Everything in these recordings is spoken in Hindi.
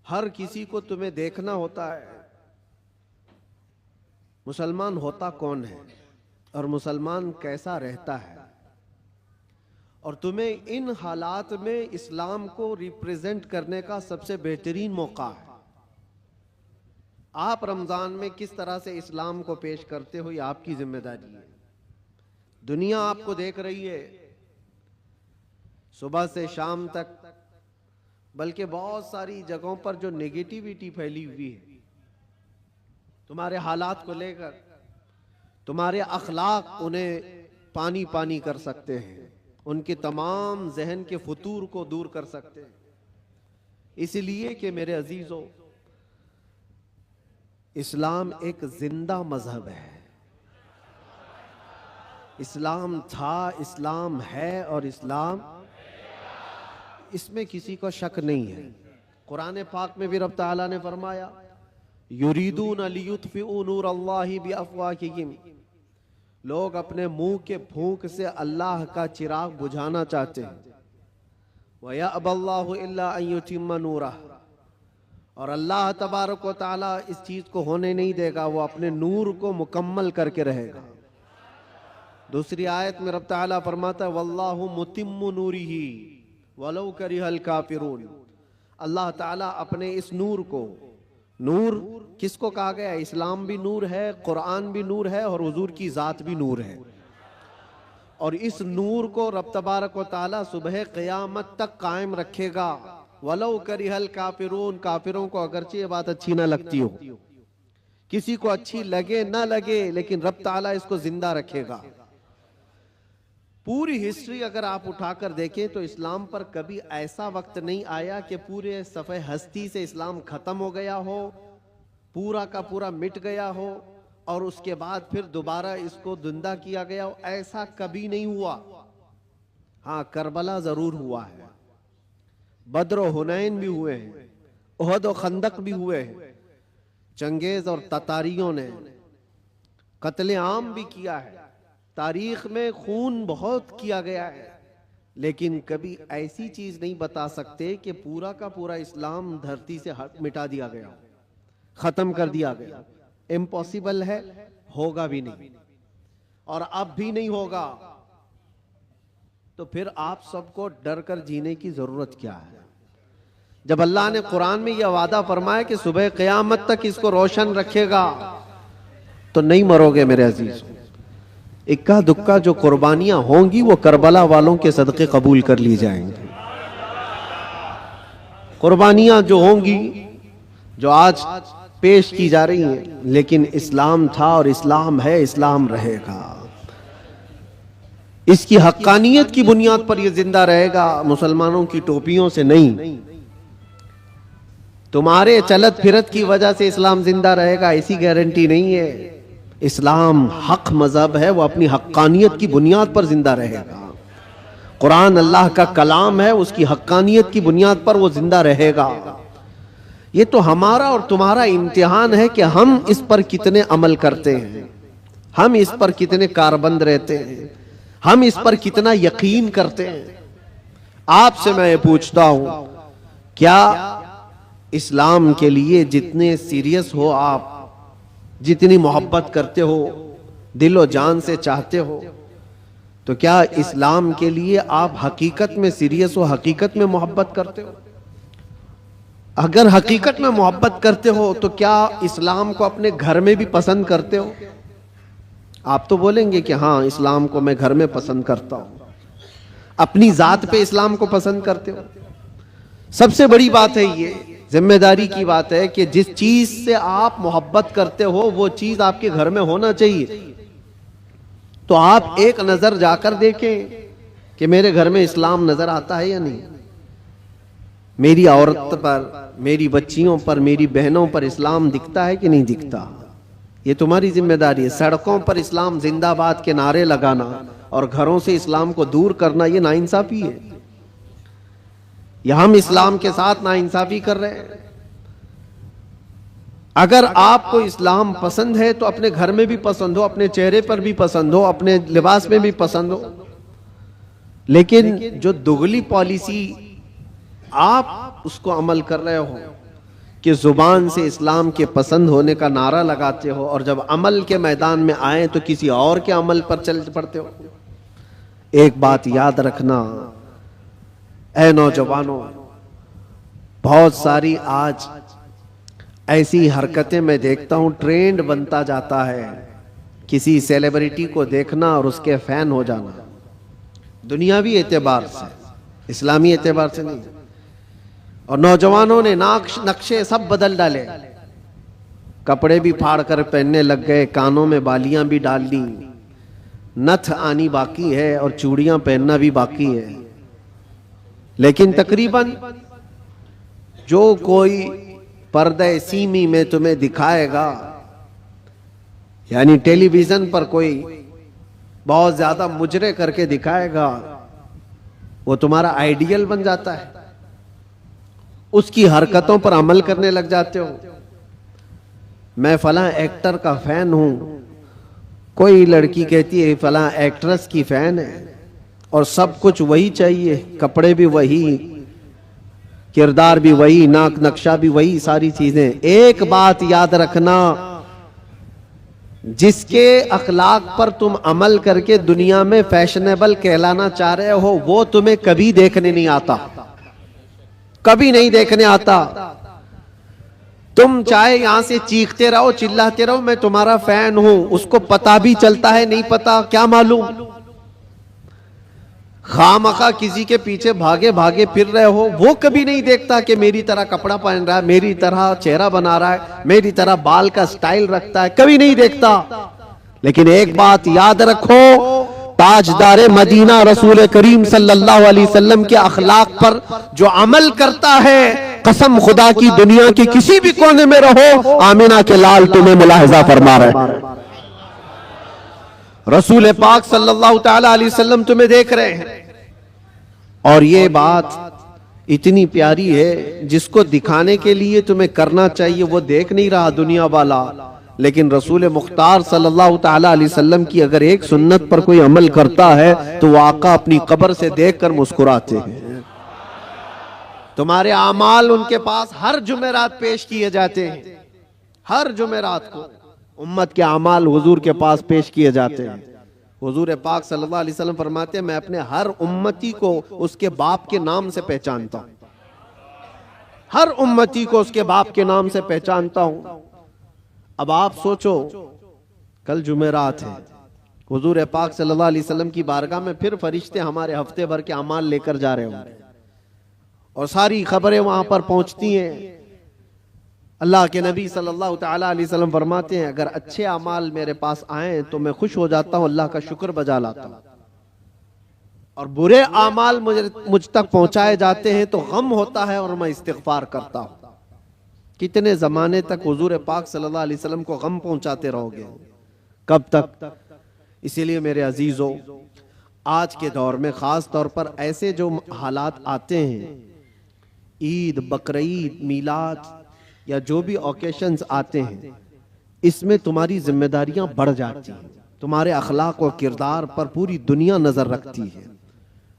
हर किसी को तुम्हें देखना होता है मुसलमान होता कौन है और मुसलमान कैसा रहता है, और तुम्हें इन हालात में इस्लाम को रिप्रेजेंट करने का सबसे बेहतरीन मौका है। आप रमजान में किस तरह से इस्लाम को पेश करते हो, ये आपकी जिम्मेदारी है। दुनिया आपको देख रही है सुबह से शाम तक, बल्कि बहुत सारी जगहों पर जो नेगेटिविटी फैली हुई है तुम्हारे हालात को लेकर, तुम्हारे अखलाक उन्हें पानी पानी कर सकते हैं, उनके तमाम जहन के फतूर को दूर कर सकते हैं। इसलिए कि मेरे अजीजों, इस्लाम एक जिंदा मजहब है। इस्लाम था, इस्लाम है और इस्लाम, इसमें किसी को शक नहीं है। कुरान पाक में भी रब ताला ने फरमाया, युरीदून लियुत्फिउ नूर अल्लाहि बिअफ़वाहिहिम, लोग अपने मुंह के फूंक से अल्लाह का चिराग बुझाना चाहते हैं। वयअबल्लाहु इल्ला अन युतिम्मा नूरह, और अल्लाह तबारक व तआला इस चीज को होने नहीं देगा, वो अपने नूर को मुकम्मल करके रहेगा। दूसरी आयत में रब ताला फरमाता है, वल्लाहु मुतिम्मु नूरिही वलौ करिहल काफिरून, अल्लाह ताला अपने इस नूर को, नूर किसको कहा गया? इस्लाम भी नूर है, कुरान भी नूर है और हुजूर की जात भी नूर है। और इस नूर को रब तबारक व तआला सुबह क़यामत तक कायम रखेगा। वलौ करिहल काफिरून, काफिरों को अगरचे ये बात अच्छी ना लगती हो, किसी को अच्छी लगे ना लगे, लेकिन रब ताला इसको जिंदा रखेगा। पूरी हिस्ट्री अगर आप उठाकर देखें तो इस्लाम पर कभी ऐसा वक्त नहीं आया कि पूरे सफ़े हस्ती से इस्लाम खत्म हो गया हो, पूरा का पूरा मिट गया हो और उसके बाद फिर दोबारा इसको जिंदा किया गया हो। ऐसा कभी नहीं हुआ। हाँ, करबला जरूर हुआ है, बद्र और हुनैन भी हुए हैं, उहद और खंदक भी हुए हैं, चंगेज और ततारियों ने कत्ले आम भी किया है, तारीख में खून बहुत किया गया है, लेकिन कभी ऐसी चीज नहीं बता सकते कि पूरा का पूरा इस्लाम धरती से मिटा दिया गया, खत्म कर दिया गया। इम्पॉसिबल है, होगा भी नहीं और अब भी नहीं होगा। तो फिर आप सबको डर कर जीने की जरूरत क्या है? जब अल्लाह ने कुरान में यह वादा फरमाया कि सुबह क़यामत तक इसको रोशन रखेगा, तो नहीं मरोगे मेरे अजीज। इक्का दुक्का जो कुर्बानियां होंगी वो करबला वालों के सदक़े कबूल कर ली जाएंगी। कुर्बानियां जो होंगी, जो आज पेश की जा रही हैं, लेकिन इस्लाम था और इस्लाम है, इस्लाम रहेगा। इसकी हक्कानियत की बुनियाद पर यह जिंदा रहेगा, मुसलमानों की टोपियों से नहीं। तुम्हारे चलत फिरत की वजह से इस्लाम जिंदा रहेगा ऐसी गारंटी नहीं है। इस्लाम हक मजहब है, वो अपनी हक्कानियत की बुनियाद पर जिंदा रहेगा। कुरान अल्लाह का कलाम है, उसकी हक्कानियत की बुनियाद पर वो जिंदा रहेगा। ये तो हमारा और तुम्हारा इम्तिहान है कि हम इस पर कितने अमल करते हैं, हम इस पर कितने कारबंद रहते हैं, हम इस पर कितना यकीन करते हैं। आपसे मैं ये पूछता हूं, क्या इस्लाम के लिए जितने सीरियस हो आप, जितनी मोहब्बत करते हो, दिलो जान से चाहते हो, तो क्या इस्लाम के लिए आप हकीकत में सीरियस हो, हकीकत में मोहब्बत करते हो? अगर हकीकत में मोहब्बत करते हो तो क्या इस्लाम को अपने घर में भी पसंद करते हो? आप तो बोलेंगे कि हाँ, इस्लाम को मैं घर में पसंद करता हूं। अपनी जात पे इस्लाम को पसंद करते हो? सबसे बड़ी बात है, ये जिम्मेदारी की बात है कि जिस चीज से आप मोहब्बत करते हो वो चीज आपके घर में होना चाहिए। तो आप एक नजर जाकर देखें कि मेरे घर में इस्लाम नजर आता है या नहीं। मेरी औरत पर, मेरी बच्चियों पर, मेरी बहनों पर इस्लाम दिखता है कि नहीं दिखता? ये तुम्हारी जिम्मेदारी है। सड़कों पर इस्लाम जिंदाबाद के नारे लगाना और घरों से इस्लाम को दूर करना, ये नाइंसाफी है। या हम इस्लाम के साथ नाइंसाफी कर रहे हैं। अगर आपको इस्लाम पसंद है तो अपने घर में भी पसंद हो, अपने चेहरे पर भी पसंद हो, अपने लिबास में भी पसंद हो। लेकिन जो दुगली पॉलिसी आप उसको अमल कर रहे हो, कि जुबान से इस्लाम के पसंद होने का नारा लगाते हो और जब अमल के मैदान में आए तो किसी और के अमल पर चल पड़ते हो। एक बात याद रखना ऐ नौजवानों, बहुत सारी आज ऐसी हरकतें मैं देखता हूं, ट्रेंड बनता जाता है, किसी सेलिब्रिटी को देखना और उसके फैन हो जाना, दुनियावी एतबार से, इस्लामी एतबार से नहीं। और नौजवानों ने नक्शे सब बदल डाले, कपड़े भी फाड़ कर पहनने लग गए, कानों में बालियां भी डाल ली, नथ आनी बाकी है और चूड़ियां पहनना भी बाकी है। लेकिन तकरीबन जो कोई पर्दे सीमी में तुम्हें दिखाएगा, यानी टेलीविजन पर कोई बहुत ज्यादा मुजरे करके दिखाएगा, वो तुम्हारा आइडियल बन जाता है, उसकी हरकतों पर अमल करने लग जाते हो। मैं फलां एक्टर का फैन हूं, कोई लड़की कहती है फलां एक्ट्रेस की फैन है, और सब कुछ वही चाहिए, कपड़े भी वही, किरदार भी वही, नाक नक्शा भी वही, सारी चीजें। एक बात याद रखना, जिसके अखलाक पर तुम अमल करके दुनिया में फैशनेबल कहलाना चाह रहे हो, वो तुम्हें कभी देखने नहीं आता, कभी नहीं देखने आता। तुम चाहे यहां से चीखते रहो, चिल्लाते रहो, मैं तुम्हारा फैन हूं, उसको पता भी चलता है नहीं पता क्या मालूम, खामखा किसी के पीछे भागे भागे फिर रहे हो, वो कभी नहीं देखता कि मेरी तरह कपड़ा पहन रहा है, मेरी तरह चेहरा बना रहा है, मेरी तरह बाल का स्टाइल रखता है, कभी नहीं देखता। लेकिन एक बात याद रखो, ताजदारे मदीना रसूल करीम सल्लल्लाहु अलैहि वसल्लम के अखलाक पर जो अमल करता है, कसम खुदा की दुनिया के किसी भी कोने में रहो, आमिना के लाल तुम्हें मुलाहिजा फरमा रहे हैं, रसूल पाक सल्लल्लाहु ताला अलैहि वसल्लम तुम्हें देख रहे हैं। और ये बात इतनी प्यारी है, जिसको दिखाने के लिए तुम्हें करना चाहिए वो देख नहीं रहा दुनिया वाला, लेकिन रसूल मुख्तार सल्लल्लाहु ताला अलैहि वसल्लम की अगर एक सुन्नत पर कोई अमल करता है तो वो आका अपनी कब्र से देखकर मुस्कुराते हैं। तुम्हारे आमाल उनके पास हर जुमेरात पेश किए जाते हैं, हर जुमेरात को उम्मत के अमाल हुजूर के पास पेश किए जाते हैं। हुजूर पाक सल्लल्लाहु अलैहि वसल्लम फरमाते हैं, मैं अपने हर उम्मती को उसके बाप के नाम से पहचानता हूं, हर उम्मती को उसके बाप के नाम से पहचानता हूं। अब आप सोचो, कल जुमेरात है, हुजूर पाक सल्लल्लाहु अलैहि वसल्लम की बारगाह में फिर फरिश्ते हमारे हफ्ते भर के अमाल लेकर जा रहे होंगे और सारी खबरें वहां पर पहुंचती हैं। अल्लाह के नबी सल्लल्लाहु ताला अलैहि वसल्लम फरमाते हैं, अगर अच्छे अमाल मेरे पास आए तो मैं खुश हो जाता हूं, अल्लाह का शुक्र बजा लाता हूं, और बुरे अमाल मुझ तक पहुंचाए जाते हैं तो गम होता है और मैं इस्तिगफार करता हूं। कितने जमाने तक हुजूर पाक सल्लल्लाहु अलैहि वसल्लम को गम पहुंचाते रहोगे, कब तक? इसीलिए मेरे अजीजों, आज के दौर में खास तौर पर ऐसे जो हालात आते हैं, ईद, बकरीद, मीलाद या जो भी ओकेशंस आते हैं, इसमें तुम्हारी जिम्मेदारियां बढ़ जाती हैं, तुम्हारे अखलाक और किरदार पर पूरी दुनिया नजर रखती है,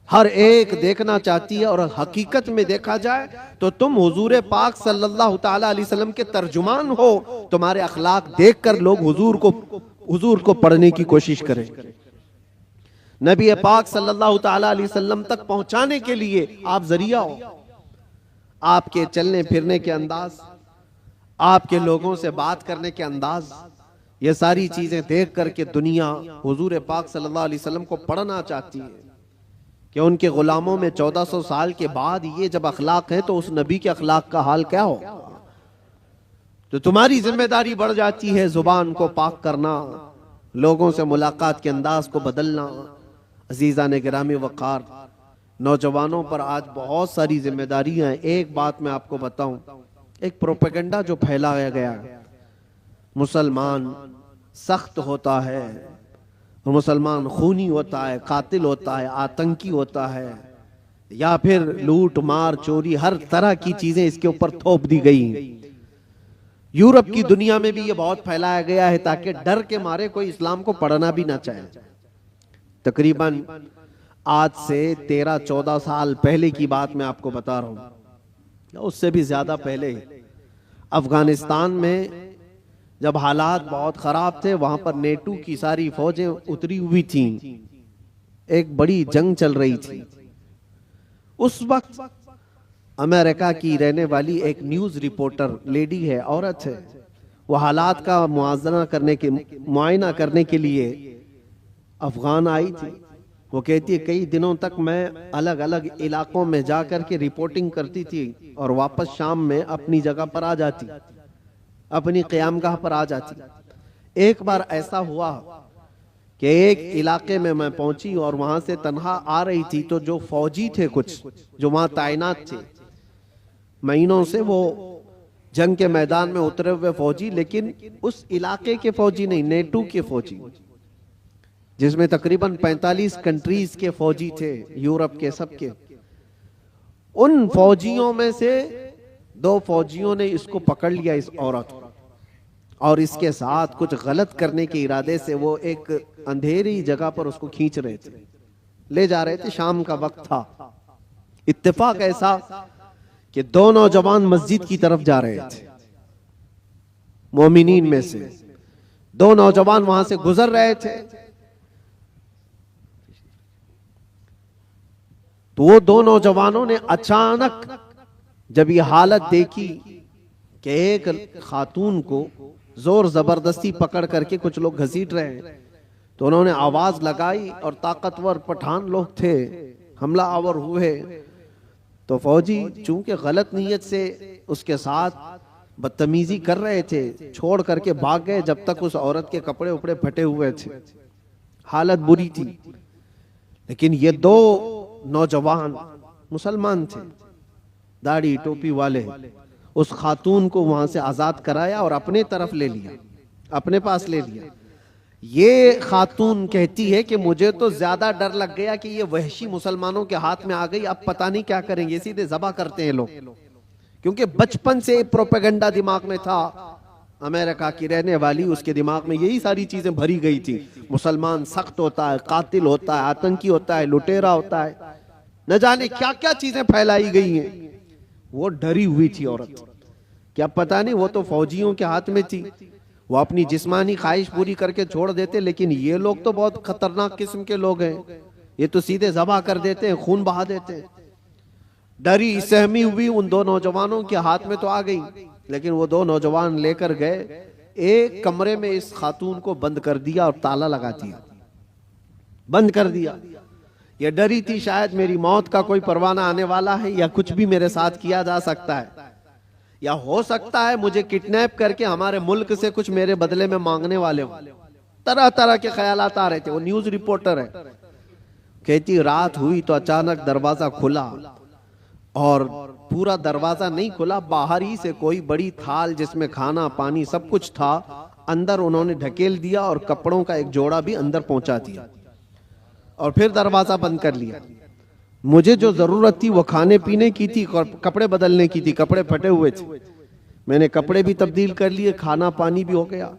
हर एक देखना चाहती है। और हकीकत में देखा जाए तो तुम हुजूर पाक सल्लल्लाहु ताला अलैहि वसल्लम के तर्जुमान हो, तुम्हारे अखलाक देखकर लोग हुजूर को पढ़ने की कोशिश करें। नबी पाक सल्लल्लाहु ताला अलैहि वसल्लम तक पहुंचाने के लिए आप जरिया हो, आपके चलने फिरने के अंदाज, आपके लोगों से बात करने के अंदाज, ये सारी चीजें देख करके दुनिया हुजूर पाक सल्लल्लाहु अलैहि वसल्लम को पढ़ना चाहती है कि उनके गुलामों में 1400 साल के बाद ये जब अखलाक है तो उस नबी के अखलाक का हाल क्या हो। तो तुम्हारी जिम्मेदारी बढ़ जाती है जुबान को पाक करना, लोगों से मुलाकात के अंदाज को बदलना। अजीजा ने गिरामी वक़ार, नौजवानों पर आज बहुत सारी जिम्मेदारियां हैं। एक बात मैं आपको बताऊं, एक प्रोपेगेंडा जो फैलाया गया, मुसलमान सख्त होता है, मुसलमान खूनी होता है, कातिल होता है, आतंकी होता है, या फिर लूट मार चोरी, हर तरह की चीजें इसके ऊपर थोप दी गई। यूरोप की दुनिया में भी ये बहुत फैलाया गया है ताकि डर के मारे कोई इस्लाम को पढ़ना भी ना चाहे। तकरीबन आज से 13-14 साल पहले की बात मैं आपको बता रहा हूं, उससे भी ज्यादा पहले अफगानिस्तान में जब हालात बहुत खराब थे, वहां पर नेटो की सारी फौजें उतरी हुई थीं, एक बड़ी जंग चल रही थी। उस वक्त अमेरिका की रहने वाली एक न्यूज रिपोर्टर, लेडी है, औरत है, वो हालात का मुआयना करने के लिए अफगान आई थी। वो कहती है कई दिनों तक मैं अलग अलग इलाकों में जाकर के रिपोर्टिंग करती थी और वापस शाम में अपनी जगह पर आ जाती, अपनी क़यामगाह पर आ जाती। एक बार ऐसा हुआ कि एक इलाके में मैं पहुंची और वहां से तन्हा आ रही थी, तो जो फौजी थे कुछ जो वहां तैनात थे, महीनों से वो जंग के मैदान में उतरे हुए फौजी, लेकिन उस इलाके के फौजी नहीं, नेटो के फौजी, जिसमें तकरीबन 45 कंट्रीज के फौजी थे, यूरोप के सबके। उन फौजियों में से 2 फौजियों ने इसको पकड़ लिया, इस औरत को, और इसके साथ कुछ गलत करने के इरादे से वो एक अंधेरी जगह पर उसको खींच रहे थे, ले जा रहे थे। शाम का वक्त था। इत्तेफाक ऐसा कि 2 नौजवान मस्जिद की तरफ जा रहे थे, मोमिनीन में से 2 नौजवान वहां से गुजर रहे थे। तो वो 2 नौजवानों ने अचानक जब ये हालत देखी कि एक खातून को जोर जबरदस्ती पकड़ करके कुछ लोग घसीट रहे हैं, तो उन्होंने आवाज लगाई और ताकतवर पठान लोग थे, हमला आवर हुए। तो फौजी चूंकि गलत नीयत से उसके साथ बदतमीजी कर रहे थे, छोड़ करके भाग गए जब तक उस औरत के कपड़े उपड़े फटे हुए थे, हालत बुरी थी। लेकिन ये 2 नौजवान मुसलमान थे, दाढ़ी टोपी वाले, उस खातून को वहां से आजाद कराया और अपने तरफ ले लिया, अपने पास ले लिया। ये खातून कहती है कि मुझे तो ज्यादा डर लग गया कि ये वहशी मुसलमानों के हाथ में आ गई, अब पता नहीं क्या करेंगे, सीधे ज़बह करते हैं लोग। क्योंकि बचपन से प्रोपेगेंडा दिमाग में था, अमेरिका की रहने वाली, उसके दिमाग में यही सारी चीजें भरी गई थी। मुसलमान सख्त होता है, कातिल होता है, आतंकी होता है, लुटेरा होता है, न जाने क्या क्या चीजें फैलाई गई हैं। वो डरी हुई थी औरत, क्या पता नहीं वो तो फौजियों के हाथ में थी, वो अपनी जिस्मानी ख्वाहिश पूरी करके छोड़ देते, लेकिन ये लोग तो बहुत खतरनाक किस्म के लोग हैं, ये तो सीधे ज़बह कर देते हैं, खून बहा देते हैं। डरी सहमी हुई उन 2 नौजवानों के हाथ में तो आ गई, लेकिन वो 2 नौजवान लेकर गए, एक कमरे में इस खातून को बंद कर दिया और ताला लगा दिया, बंद कर दिया। ये डरी थी शायद मेरी मौत का कोई परवाना आने वाला है, या कुछ भी मेरे साथ किया जा सकता है, या हो सकता है मुझे किडनैप करके हमारे मुल्क से कुछ मेरे बदले में मांगने वाले हो। तरह तरह के ख्यालात आ रहे थे। वो न्यूज रिपोर्टर है, कहती रात हुई तो अचानक दरवाजा खुला, और पूरा दरवाजा नहीं खुला, बाहर ही से कोई बड़ी थाल जिसमें खाना पानी सब कुछ था, अंदर उन्होंने ढकेल दिया और कपड़ों का एक जोड़ा भी अंदर पहुंचा दिया, और फिर दरवाजा बंद कर लिया। मुझे जो जरूरत थी वो खाने पीने की थी, कपड़े बदलने की थी, कपड़े फटे हुए थे, मैंने कपड़े भी तब्दील कर लिए, खाना पानी भी हो गया।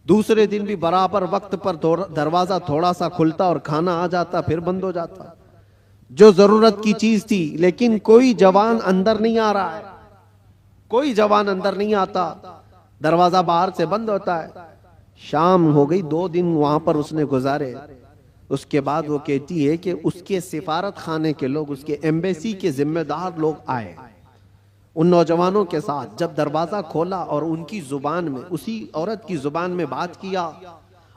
दूसरे दिन भी बराबर वक्त पर दरवाजा थोड़ा सा खुलता और खाना आ जाता, फिर बंद हो जाता, जो जरूरत की चीज थी। लेकिन कोई जवान अंदर नहीं आ रहा है, कोई जवान अंदर नहीं आता, दरवाजा बाहर से बंद होता है। शाम हो गई, 2 दिन वहां पर उसने गुजारे। उसके बाद वो कहती है कि उसके सिफारत खाने के लोग, उसके एम्बेसी के जिम्मेदार लोग आए उन नौजवानों के साथ। जब दरवाजा खोला और उनकी जुबान में, उसी औरत की जुबान में बात किया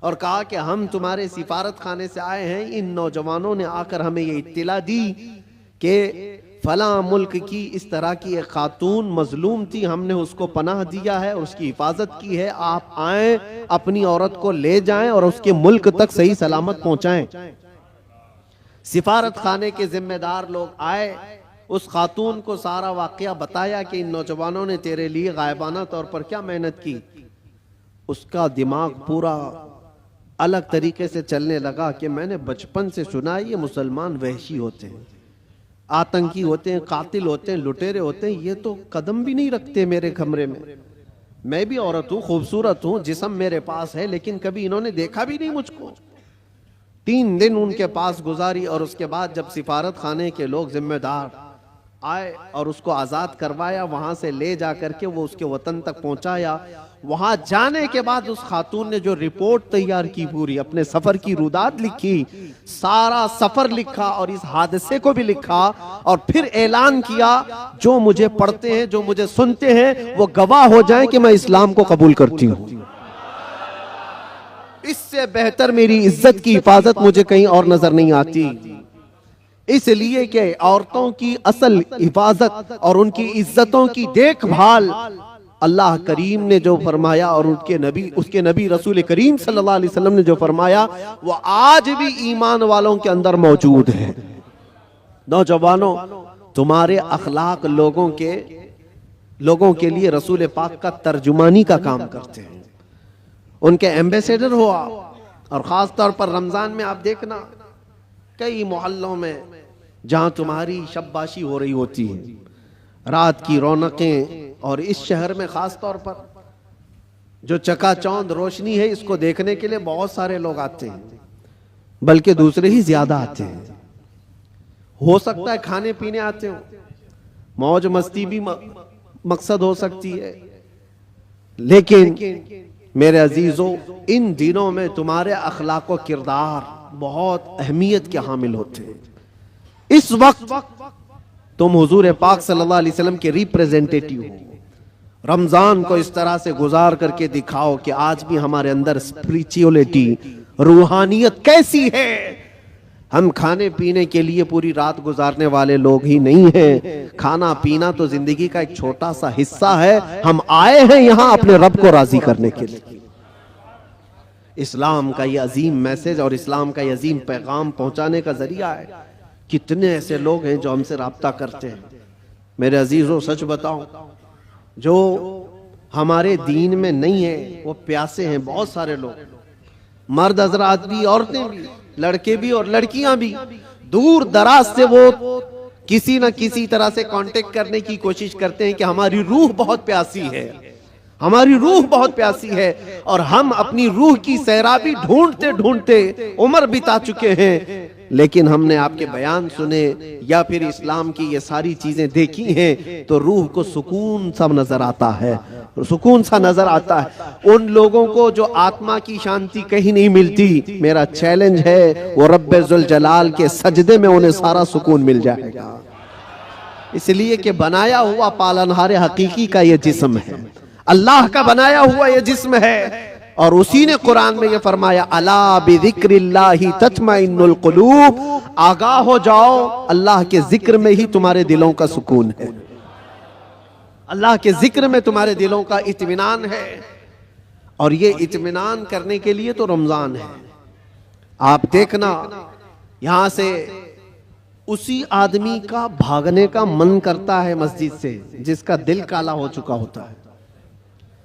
और कहा कि हम तुम्हारे सिफारत खाने से आए हैं, इन नौजवानों ने आकर हमें ये इत्तिला दी कि फला मुल्क की इस तरह की एक खातून मजलूम थी, हमने उसको पनाह दिया है और उसकी हिफाजत की है, आप आए, अपनी औरत को ले जाएं और उसके मुल्क तक सही सलामत पहुंचाएं। सिफारत खाने के जिम्मेदार लोग आए, उस खातून को सारा वाकया बताया कि इन नौजवानों ने तेरे लिए गायबाना तौर पर क्या मेहनत की। उसका दिमाग पूरा अलग तरीके से चलने लगा कि मैंने बचपन से सुना है ये मुसलमान वहशी होते हैं, आतंकी होते हैं, कातिल होते हैं, लुटेरे होते हैं, ये तो कदम भी नहीं रखते मेरे कमरे में। मैं भी औरत हूँ, खूबसूरत हूँ, जिस्म मेरे पास है, लेकिन कभी इन्होंने देखा भी नहीं मुझको। 3 दिन उनके पास गुजारी और उसके बाद जब सिफारत खाने के लोग जिम्मेदार आए और उसको आजाद करवाया, वहां से ले जा करके वो उसके वतन तक पहुंचाया। वहां जाने के बाद उस खातून ने जो रिपोर्ट तैयार की, पूरी अपने सफर की रुदात लिखी, सारा सफर लिखा और इस हादसे को भी लिखा, और फिर ऐलान किया जो मुझे पढ़ते हैं, जो मुझे सुनते हैं, वो गवाह हो जाएं कि मैं इस्लाम को कबूल करती हूं। इससे बेहतर मेरी इज्जत की हिफाजत मुझे कहीं और नजर नहीं आती। इसलिए कि औरतों की असल हिफाजत और उनकी इज्जतों की देखभाल अल्लाह करीम ने जो फरमाया और उसके नबी रसूल करीम सल्लल्लाहु अलैहि वसल्लम ने जो फरमाया, वो आज भी ईमान वालों के अंदर मौजूद है। नौजवानों, तुम्हारे अखलाक लोगों के लिए रसूल पाक का तर्जुमानी का काम करते हैं, उनके एम्बेसडर हो आप। और खास तौर पर रमजान में आप देखना, कई मोहल्लों में जहां तुम्हारी शब्बाशी हो रही होती है, रात की रौनकें, और इस शहर में खास तौर पर जो चकाचौंध रोशनी है, इसको देखने के लिए बहुत सारे लोग आते हैं, बल्कि दूसरे ही ज्यादा आते हैं। हो सकता है खाने पीने आते हो, मौज मस्ती भी मकसद हो सकती है, लेकिन मेरे अजीजों, इन दिनों में तुम्हारे अखलाक व किरदार बहुत अहमियत के हामिल होते हैं। इस वक्त तुम हुजूर पाक सल्लल्लाहु अलैहि वसल्लम के रिप्रेजेंटेटिव हो। रमजान को इस तरह से गुजार करके दिखाओ कि आज भी हमारे अंदर स्पिरिचुअलिटी, रूहानियत कैसी है। हम खाने पीने के लिए पूरी रात गुजारने वाले लोग ही नहीं हैं। खाना पीना तो जिंदगी का एक छोटा सा हिस्सा है। हम आए हैं यहां अपने रब को राजी करने के लिए। इस्लाम का ये अजीम मैसेज और इस्लाम का ये अजीम पैगाम पहुंचाने का जरिया है। कितने ऐसे लोग हैं जो हमसे राब्ता करते हैं। मेरे अजीजों, सच बताऊं, जो हमारे दीन में नहीं है वो प्यासे हैं बहुत सारे लोग, मर्द हजरात भी, औरतें भी, लड़के भी और लड़कियां भी। दूर दराज से वो किसी न किसी तरह से कांटेक्ट करने की कोशिश करते हैं कि हमारी रूह बहुत प्यासी है, हमारी रूह बहुत प्यासी है। और हम अपनी रूह की सैराबी ढूंढते ढूंढते उम्र बिता चुके हैं, लेकिन हमने आपके बयान सुने या फिर इस्लाम की ये सारी चीजें देखी हैं तो रूह को सुकून सा नजर आता है, सुकून सा नजर आता है। उन लोगों को जो आत्मा की शांति कहीं नहीं मिलती, मेरा चैलेंज है वो रब्बे जुल जलाल के सजदे में उन्हें सारा सुकून मिल जाएगा। इसलिए कि बनाया हुआ पालनहार हकीकी का ये जिस्म है, अल्लाह का बनाया हुआ ये जिस्म है। और उसी ने कुरान में ये फरमाया, अला बिज़िक्रिल्लाहि तत्मइन्नुल कुलूब, आगाह हो जाओ, अल्लाह के जिक्र में ही तुम्हारे दिलों का सुकून है, अल्लाह के जिक्र में तुम्हारे दिलों का इत्मीनान है। और ये इत्मीनान करने के लिए तो रमजान है। आप देखना, यहां से उसी आदमी का भागने का मन करता है मस्जिद से जिसका दिल काला हो चुका होता है,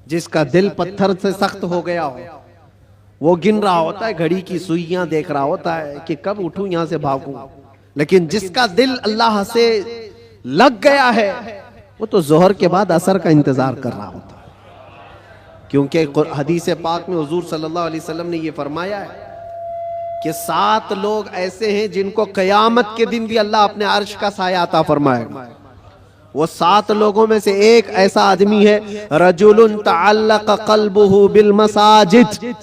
जिसका दिल पत्थर से सख्त हो गया हो। वो गिन रहा होता है, घड़ी की सुइयां देख रहा होता है कि कब उठूं यहां से भागूं। लेकिन जिसका दिल अल्लाह से लग गया है, वो तो जोहर के बाद असर का इंतजार कर रहा होता है। क्योंकि हदीस पाक में हुजूर सल्लल्लाहु अलैहि वसल्लम ने ये फरमाया है कि 7 लोग ऐसे हैं जिनको कयामत के दिन भी अल्लाह अपने अर्श का साया अता फरमाएगा। वो 7 लोगों में से एक ऐसा आदमी है, रजुलुन तअल्लक़ क़ल्बुहु बिल मसाजिद,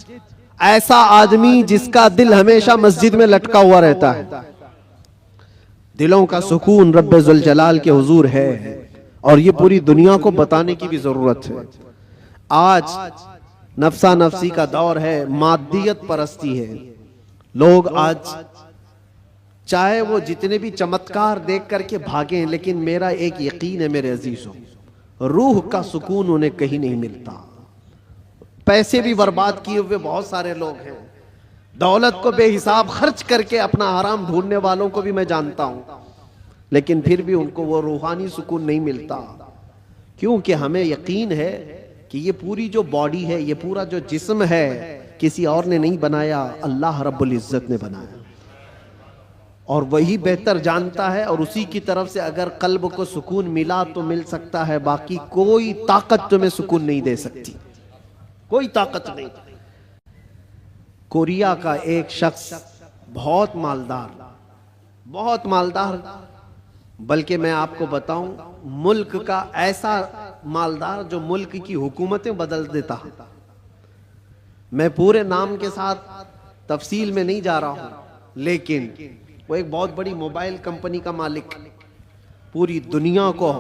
ऐसा आदमी जिसका दिल हमेशा मस्जिद में लटका हुआ रहता है। दिलों का सुकून रब्बे जुल जलाल के हुजूर है, और ये पूरी दुनिया को बताने की भी जरूरत है। आज नफ्सा नफ्सी का दौर है, मादियत परस्ती है। लोग आज चाहे वो जितने भी चमत्कार देख करके भागे, लेकिन मेरा एक यकीन है मेरे अजीजों, रूह का सुकून उन्हें कहीं नहीं मिलता। पैसे भी बर्बाद किए हुए बहुत सारे लोग हैं, दौलत को बेहिसाब खर्च करके अपना आराम ढूंढने वालों को भी मैं जानता हूं, लेकिन फिर भी उनको वो रूहानी सुकून नहीं मिलता। क्योंकि हमें यकीन है कि ये पूरी जो बॉडी है, ये पूरा जो जिस्म है, किसी और ने नहीं बनाया, अल्लाह रब्बुल इज्जत ने बनाया, और वही बेहतर जानता है। और उसी की तरफ से अगर कल्ब को सुकून मिला तो मिल सकता है, बाकी कोई ताकत तुम्हें सुकून नहीं दे सकती, कोई ताकत नहीं। कोरिया का एक शख्स बहुत मालदार बल्कि मैं आपको बताऊं, मुल्क का ऐसा मालदार जो मुल्क की हुकूमतें बदल देता। मैं पूरे नाम के साथ तफसील में नहीं जा रहा हूं, लेकिन वो एक बहुत बड़ी मोबाइल कंपनी का मालिक, पूरी दुनिया को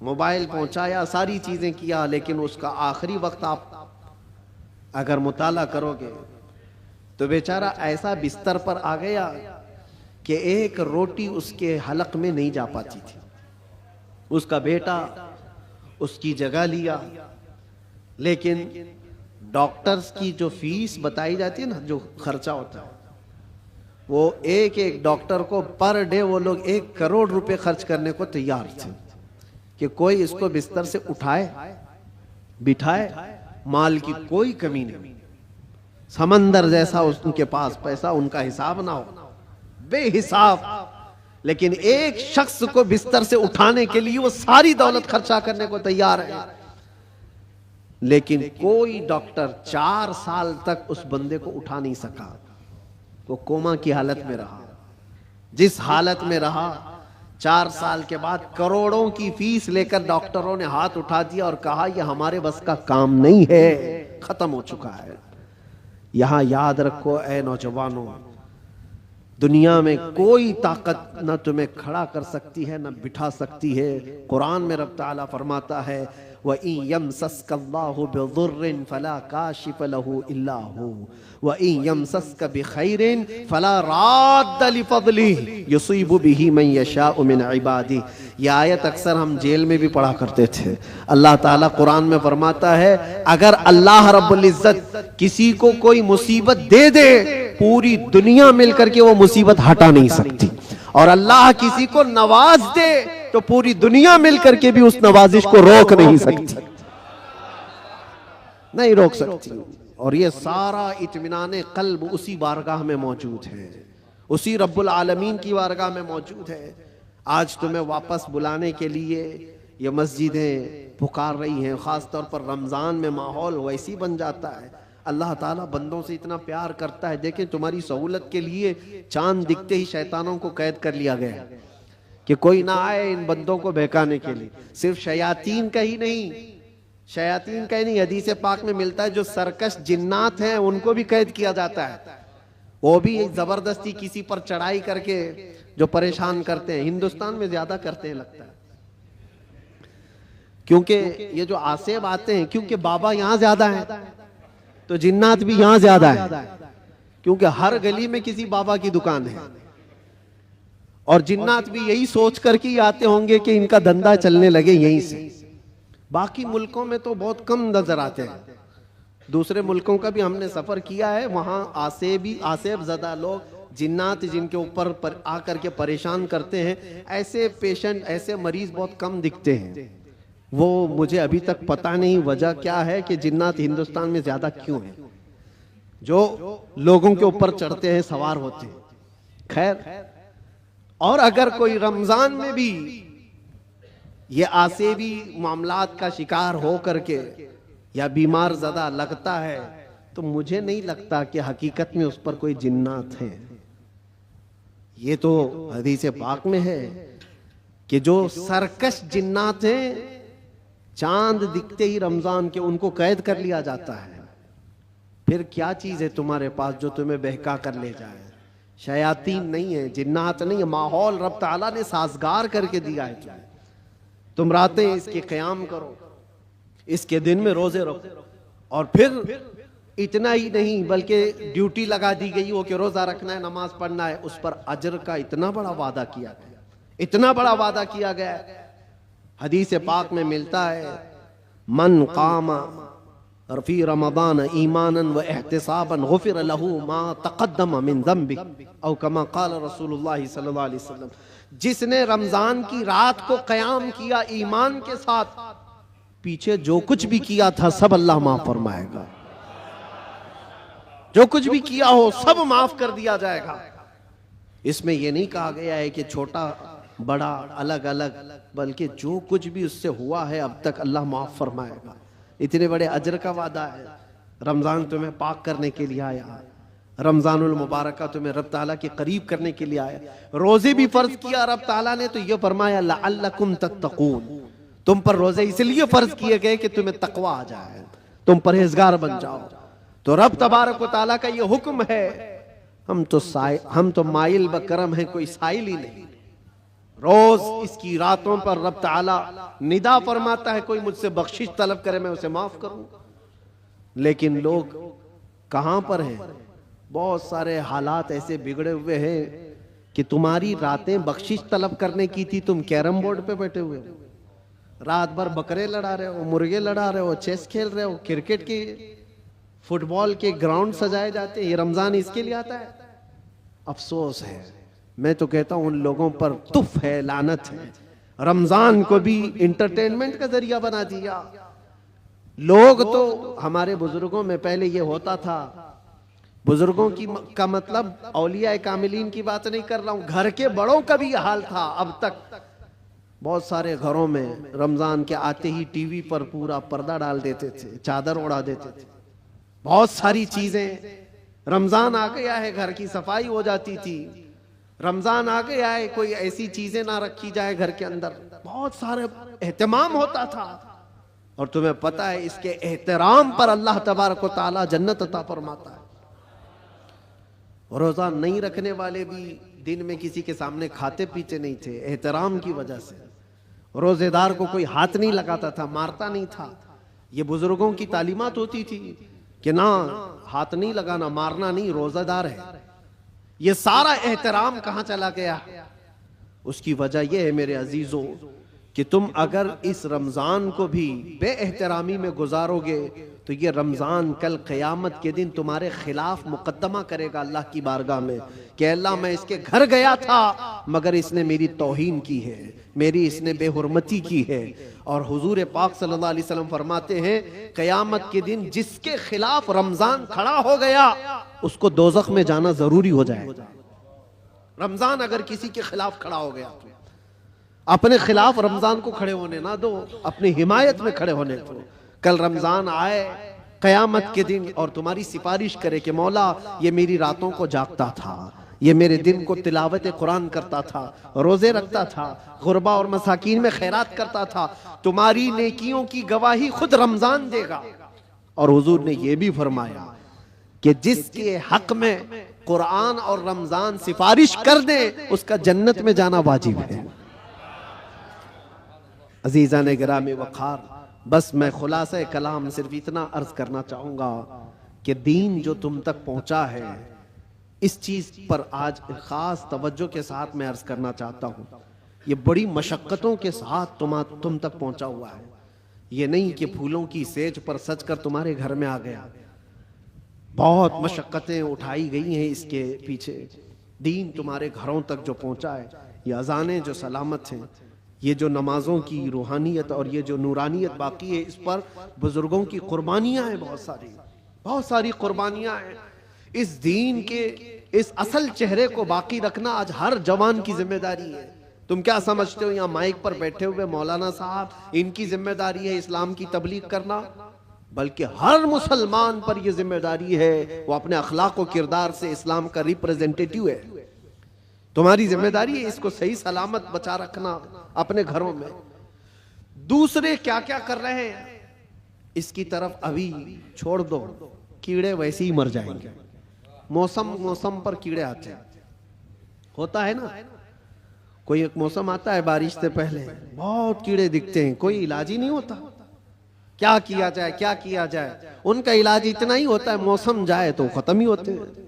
मोबाइल पहुंचाया, सारी चीजें किया, लेकिन उसका आखिरी वक्त आप अगर मुताला करोगे तो बेचारा ऐसा बिस्तर पर आ गया कि एक रोटी उसके हलक में नहीं जा पाती थी। उसका बेटा उसकी जगह लिया, लेकिन डॉक्टर्स की जो फीस बताई जाती है ना, जो खर्चा होता है, वो एक एक डॉक्टर को पर डे वो लोग 1 करोड़ रुपए खर्च करने को तैयार थे कि कोई इसको बिस्तर से उठाए बिठाए। माल की कोई कमी नहीं, समंदर जैसा उनके पास पैसा, उनका हिसाब ना हो, बेहिसाब। लेकिन एक शख्स को बिस्तर से उठाने के लिए वो सारी दौलत खर्चा करने को तैयार है। लेकिन कोई डॉक्टर 4 साल तक उस बंदे को उठा नहीं सका। वो कोमा की हालत में रहा। जिस हालत में रहा, 4 साल के बाद करोड़ों की फीस लेकर डॉक्टरों ने हाथ उठा दिया और कहा यह हमारे बस का काम नहीं है, खत्म हो चुका है। यहां याद रखो ऐ नौजवानों, दुनिया में कोई ताकत न तुम्हें खड़ा कर सकती है न बिठा सकती है। कुरान में रब ताला फरमाता है वइन यमसस्कल्लाहु बिदुर्रिन फला काशिफ लहू इल्ला हू वइन यमसस्क बिखैरिन फला राद्द लिफज़लिही युसीबु बिही मन यशाउ मिन इबादी। यह आयत अक्सर हम जेल में भी पढ़ा करते थे। अल्लाह ताला कुरान में फरमाता है अगर अल्लाह रब्बुल इज्जत किसी को कोई मुसीबत दे दे, पूरी दुनिया मिलकर के वो मुसीबत हटा नहीं सकती। और अल्लाह किसी को नवाज दे तो पूरी दुनिया मिलकर के भी उस नवाजिश को रोक नहीं सकती, नहीं रोक सकती। और ये सारा इत्मीनान कल्ब उसी बारगाह में मौजूद है, उसी रब्बुल आलमीन की बारगाह में मौजूद है। आज तुम्हें वापस बुलाने के लिए ये मस्जिदें पुकार रही हैं। खास तौर पर रमजान में माहौल वैसी बन जाता है। अल्लाह ताला बंदों से इतना प्यार करता है। देखें, तुम्हारी सहूलत के लिए चांद दिखते ही शैतानों को कैद कर लिया गया कि कोई ना आए इन बंदों को बहकाने के लिए। सिर्फ शयातीन का ही नहीं, शयातीन का ही नहीं, हदीस पाक में मिलता है जो सरकश जिन्नात हैं उनको भी कैद किया जाता है। वो भी जबरदस्ती किसी पर चढ़ाई करके जो परेशान करते हैं। हिंदुस्तान में ज्यादा करते हैं लगता है, क्योंकि ये जो आसेब आते हैं, क्योंकि बाबा यहाँ ज्यादा है तो जिन्नात भी यहां ज्यादा है, क्योंकि हर गली में किसी बाबा की दुकान है। और जिन्नात भी यही सोच करके ही आते होंगे कि इनका धंधा चलने लगे यहीं से। बाकी मुल्कों में तो बहुत कम नजर आते हैं। दूसरे मुल्कों का भी हमने सफर किया है, वहां आसेब ज़दा लोग, जिन्नात जिनके ऊपर आकर के परेशान करते हैं, ऐसे पेशेंट, ऐसे मरीज बहुत कम दिखते हैं। वो मुझे अभी तक पता नहीं वजह क्या है कि जिन्नात हिंदुस्तान में ज्यादा क्यों है, जो लोगों के ऊपर चढ़ते हैं, सवार होते हैं। खैर, और अगर कोई रमजान में भी ये आसेबी मामलात का शिकार हो करके या बीमार ज़दा लगता है, तो मुझे नहीं लगता कि हकीकत में उस पर कोई जिन्नात है। ये तो हदीस पाक में है कि जो सरकश जिन्नात हैं, चांद दिखते ही रमजान के उनको कैद कर लिया जाता है। फिर क्या चीज है तुम्हारे पास जो तुम्हें बहका कर ले जाए? शयातीन नहीं है, जिन्नात नहीं है, माहौल रब ताला ने साजगार करके दिया है तुम्हें। तुम रातें इसके क़याम करो, इसके दिन में रोजे रखो, और फिर इतना ही नहीं बल्कि ड्यूटी लगा दी गई हो कि रोजा रखना है, नमाज पढ़ना है। उस पर अजर का इतना बड़ा वादा किया गया, इतना बड़ा वादा किया गया। हदीस पाक में मिलता है मन कामा फी रमज़ान ईमानन व एहतिसाबन गुफिर लहू मा तक़द्दम मिन ज़ंबि औ कमा क़ाल रसूलुल्लाह सल्लल्लाहु अलैहि वसल्लम। जिसने रमजान की रात को क़याम किया ईमान के साथ, पीछे जो कुछ भी किया था सब अल्लाह माफ फरमाएगा। जो कुछ भी किया हो सब माफ कर दिया जाएगा। इसमें यह नहीं कहा गया है कि छोटा बड़ा अलग अलग, बल्कि जो कुछ भी उससे हुआ है अब तक अल्लाह माफ फरमाएगा। इतने बड़े अजर का वादा है। रमजान तुम्हें पाक करने के लिए आया, रमजानुल मुबारक तुम्हें रब ताला के करीब करने के लिए आया। रोजे भी फर्ज किया रब ताला ने तो ये फरमाया लअल्लकुम तत्तकून, तुम पर रोजे इसलिए फर्ज किए गए कि तुम्हें तकवा आ जाए, तुम परहेजगार बन जाओ। तो रब तबारक व ताला का ये हुक्म है। हम तो माइल बकरम है, कोई साइल ही नहीं। रोज इसकी रातों पर रब ताला निदा फरमाता है, कोई मुझसे बख्शिश तलब करे मैं उसे माफ करूं। लेकिन लोग कहां पर हैं? बहुत सारे हालात ऐसे बिगड़े हुए हैं कि तुम्हारी रातें बख्शिश तलब करने की थी, तुम कैरम बोर्ड पे बैठे हुए हो, रात भर बकरे लड़ा रहे हो, मुर्गे लड़ा रहे हो, चेस खेल रहे हो, क्रिकेट के फुटबॉल के ग्राउंड सजाए जाते हैं। ये रमजान इसके लिए आता है। अफसोस है, मैं तो कहता हूं उन लोगों पर तुफ है, लानत है। रमजान को भी इंटरटेनमेंट का जरिया बना दिया। लोग तो हमारे बुजुर्गों में पहले ये होता था, बुजुर्गों की का मतलब औलिया कामिलीन की बात नहीं कर रहा हूं, घर के बड़ों का भी हाल था। अब तक बहुत सारे घरों में रमजान के आते ही टीवी पर पूरा पर्दा डाल देते थे, चादर उड़ा देते थे। बहुत सारी चीजें, रमजान आ गया है घर की सफाई हो जाती थी, रमजान आ गया है कोई ऐसी चीजें ना रखी जाए घर के अंदर, बहुत सारे एहतमाम होता था। और तुम्हें पता है इसके एहतराम पर अल्लाह तबारक व तआला जन्नत अता फरमाता है। रोजा नहीं रखने वाले भी दिन में किसी के सामने खाते पीते नहीं थे, एहतराम की वजह से। रोजेदार को कोई हाथ नहीं लगाता था, मारता नहीं था। ये बुजुर्गों की तालीमात होती थी कि ना हाथ नहीं लगाना, मारना नहीं, रोजादार है। ये सारा एहतराम कहां चला गया? उसकी वजह यह है मेरे अजीजों कि तुम अगर इस रमजान को भी बेएहतरामी में गुजारोगे तो ये रमजान कल क़यामत के दिन तुम्हारे खिलाफ मुकद्दमा करेगा अल्लाह की बारगाह में कि अल्लाह मैं इसके घर गया था मगर इसने मेरी तौहीन की है, मेरी इसने बेहुरमती की है। और हुजूर पाक सल्लल्लाहु अलैहि वसल्लम फरमाते हैं क़यामत के दिन जिसके खिलाफ रमजान खड़ा हो गया उसको दोज़ख में जाना जरूरी हो जाएगा। रमजान अगर किसी के खिलाफ खड़ा हो गया तो अपने खिलाफ रमजान को खड़े होने ना दो, अपनी हिमायत में खड़े होने दो। कल रमजान आए कयामत के दिन और तुम्हारी सिफारिश करे कि मौला ये मेरी रातों को जागता था, ये मेरे दिन को तिलावत कुरान करता था, रोजे रखता था, गुरबा और मसाकीन में खैरात करता था, तुम्हारी नेकियों की गवाही खुद रमजान देगा। और हुजूर ने यह भी फरमाया कि जिसके हक में कुरान और रमजान सिफारिश कर दे उसका जन्नत में जाना वाजिब है। अजीज़ान गिरामी वक़ार, बस मैं खुलासा कलाम सिर्फ इतना अर्ज करना चाहूंगा कि दीन जो तुम तक पहुंचा है इस चीज पर आज खास तवज्जो के साथ मैं अर्ज करना चाहता हूं। ये बड़ी मशक्कतों के साथ तुम तक पहुंचा हुआ है। ये नहीं कि फूलों की सेज पर सज कर तुम्हारे घर में आ गया। बहुत मशक्कतें उठाई गई हैं इसके पीछे। दीन तुम्हारे घरों तक जो पहुंचा है, ये अजानें जो सलामत हैं, ये जो नमाजों की रूहानियत और ये जो नूरानियत बाकी है, इस पर बुजुर्गों की कुर्बानियां हैं, बहुत सारी कुर्बानियां हैं। इस दीन के इस असल चेहरे को बाकी रखना आज हर जवान की जिम्मेदारी है। तुम क्या समझते हो यहाँ माइक पर बैठे हुए मौलाना साहब इनकी जिम्मेदारी है इस्लाम की तबलीग करना? बल्कि हर मुसलमान पर यह जिम्मेदारी है वो अपने अखलाक और किरदार से इस्लाम का रिप्रेजेंटेटिव है। तुम्हारी जिम्मेदारी है इसको सही सलामत बचा रखना अपने घरों में। दूसरे क्या क्या कर रहे हैं इसकी तरफ अभी छोड़ दो, कीड़े वैसे ही मर जाएंगे। मौसम पर कीड़े आते हैं, होता है ना, कोई एक मौसम आता है बारिश से पहले बहुत कीड़े दिखते हैं, कोई इलाज ही नहीं होता। क्या किया जाए क्या किया जाए, उनका इलाज इतना ही होता है मौसम जाए तो खत्म ही होते हैं।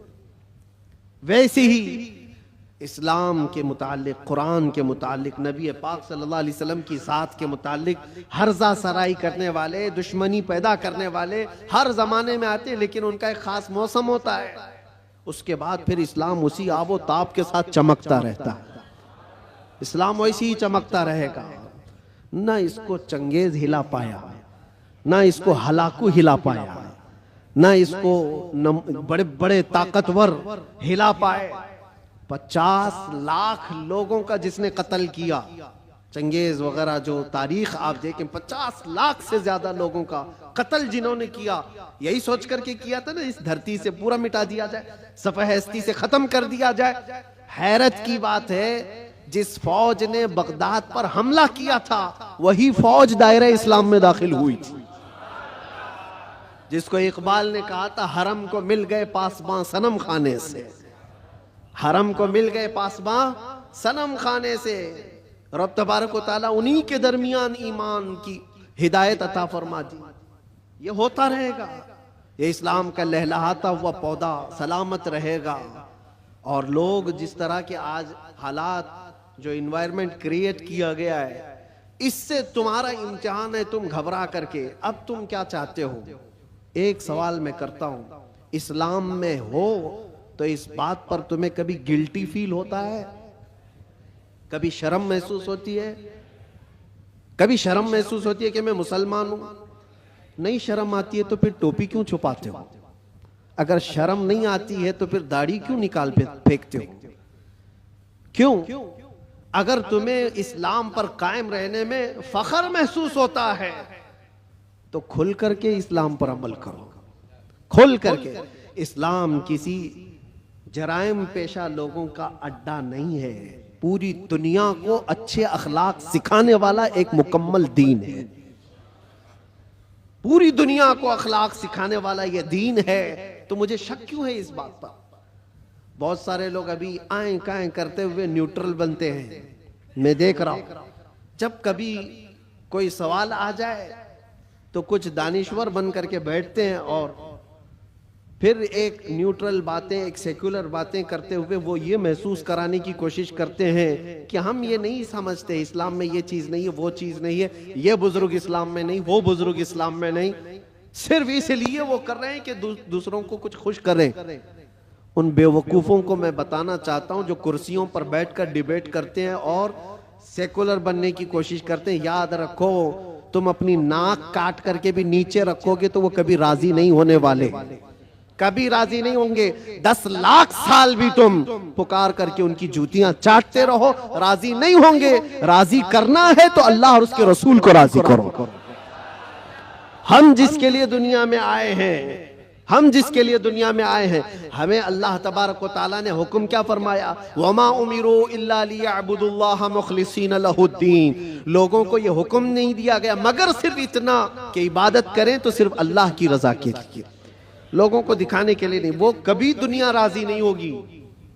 वैसे ही इस्लाम के मुतालिक, कुरान के मुतालिक, नबी पाक सल्लल्लाहु अलैहि वसल्लम की ज़ात के मुतालिक हर्जा सराई करने वाले, दुश्मनी पैदा करने वाले हर जमाने में आते हैं, लेकिन उनका एक खास मौसम होता है। उसके बाद फिर इस्लाम उसी आबो ताप के साथ चमकता रहता है। इस्लाम वैसे ही चमकता रहेगा। ना इसको चंगेज हिला पाया, ना इसको हलाकू हिला पाया, ना इसको बड़े बड़े ताकतवर हिला पाए। 50 लाख लोगों का जिसने कत्ल किया, चंगेज वगैरह जो तारीख आप देखें, 50 लाख से ज्यादा लोगों का कत्ल जिन्होंने किया, यही सोच करके किया था ना इस धरती से पूरा मिटा दिया जाए, सफ़े-हस्ती से खत्म कर दिया जाए। हैरत की बात है, जिस फौज ने बगदाद पर हमला किया था वही फौज दायरे इस्लाम में दाखिल हुई थी। जिसको इकबाल ने कहा था, हरम को मिल गए पासबां सनम खाने से, हरम को मिल गए पासबां सनम खाने से। रब तबारक व तआला उन्हीं के दरमियान ईमान की हिदायत अता फरमा दी। ये होता रहेगा, ये इस्लाम का लहलहाता हुआ पौधा सलामत रहेगा। और लोग जिस तरह के आज हालात, जो इन्वायरमेंट क्रिएट किया गया है, इससे तुम्हारा इम्तिहान है, तुम घबरा करके अब तुम क्या चाहते हो। एक सवाल मैं करता हूं, इस्लाम में हो तो इस बात पर तुम्हें कभी गिल्टी फील होता है? कभी शर्म महसूस होती है? कभी शर्म महसूस होती है कि मैं मुसलमान हूं? नहीं शर्म आती है तो फिर टोपी क्यों छुपाते हो? अगर शर्म नहीं आती है तो फिर दाढ़ी क्यों निकाल फेंकते हो? क्यों? अगर तुम्हें इस्लाम पर कायम रहने में फख्र महसूस होता है तो खुल करके इस्लाम पर अमल करो, खुल करके। इस्लाम किसी जराइम पेशा लोगों का अड्डा नहीं है, पूरी दुनिया को अच्छे अखलाक सिखाने वाला एक मुकम्मल दीन है। पूरी दुनिया को अखलाक सिखाने वाला यह दीन है। तो मुझे शक क्यों है इस बात पर? बहुत सारे लोग अभी आए काए करते हुए न्यूट्रल बनते हैं। मैं देख रहा हूं, जब कभी कोई सवाल आ जाए तो कुछ दानिश्वर बन करके बैठते हैं और फिर एक न्यूट्रल बातें, एक सेक्युलर बातें करते हुए वो ये महसूस कराने की कोशिश करते हैं कि हम ये नहीं समझते, इस्लाम में ये चीज नहीं है, वो चीज नहीं है, ये बुजुर्ग इस्लाम में नहीं, वो बुजुर्ग इस्लाम में नहीं। सिर्फ इसलिए वो कर रहे हैं कि दूसरों को कुछ खुश करें। उन बेवकूफों को मैं बताना चाहता हूं जो कुर्सियों पर बैठकर डिबेट करते हैं और सेकुलर बनने की कोशिश करते हैं। याद रखो, तुम अपनी नाक काट करके भी नीचे रखोगे तो वो कभी राजी नहीं होने वाले, कभी राजी नहीं होंगे। 10 लाख साल भी तुम पुकार करके उनकी जूतियां चाटते रहो, राजी नहीं होंगे। राजी करना है तो अल्लाह और उसके रसूल को राजी करो। हम जिसके लिए दुनिया में आए हैं, हम जिसके लिए दुनिया में आए हैं, हमें अल्लाह तबारक व तआला ने हुक्म क्या फरमाया? वमा उमिरू इल्ला लियअबुदुल्लाह मुखलिसीन लहुद्दीन। लोगों को यह हुक्म नहीं दिया गया मगर सिर्फ इतना कि इबादत करें तो सिर्फ अल्लाह की रजा के लिए, लोगों को दिखाने के लिए नहीं। वो कभी दुनिया राजी नहीं होगी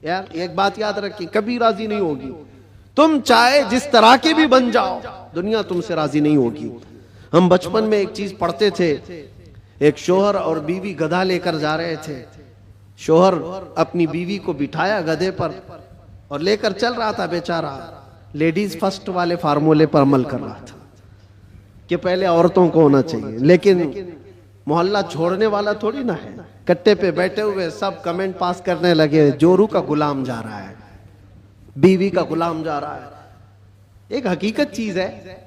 यार, एक बात याद रखिए, कभी राजी नहीं होगी। तुम चाहे जिस तरह के भी बन जाओ, दुनिया तुमसे राजी नहीं होगी। हम बचपन में एक चीज पढ़ते थे, एक शोहर और बीवी गधा लेकर जा रहे थे। शोहर अपनी बीवी को बिठाया गधे पर और लेकर चल रहा था। बेचारा लेडीज फर्स्ट वाले फार्मूले पर अमल कर रहा था कि पहले औरतों को होना चाहिए, लेकिन मोहल्ला छोड़ने वाला थोड़ी ना है। कट्टे पे बैठे हुए सब कमेंट पास करने लगे, जोरू का गुलाम जा रहा है, बीवी का गुलाम जा रहा है। एक हकीकत चीज है।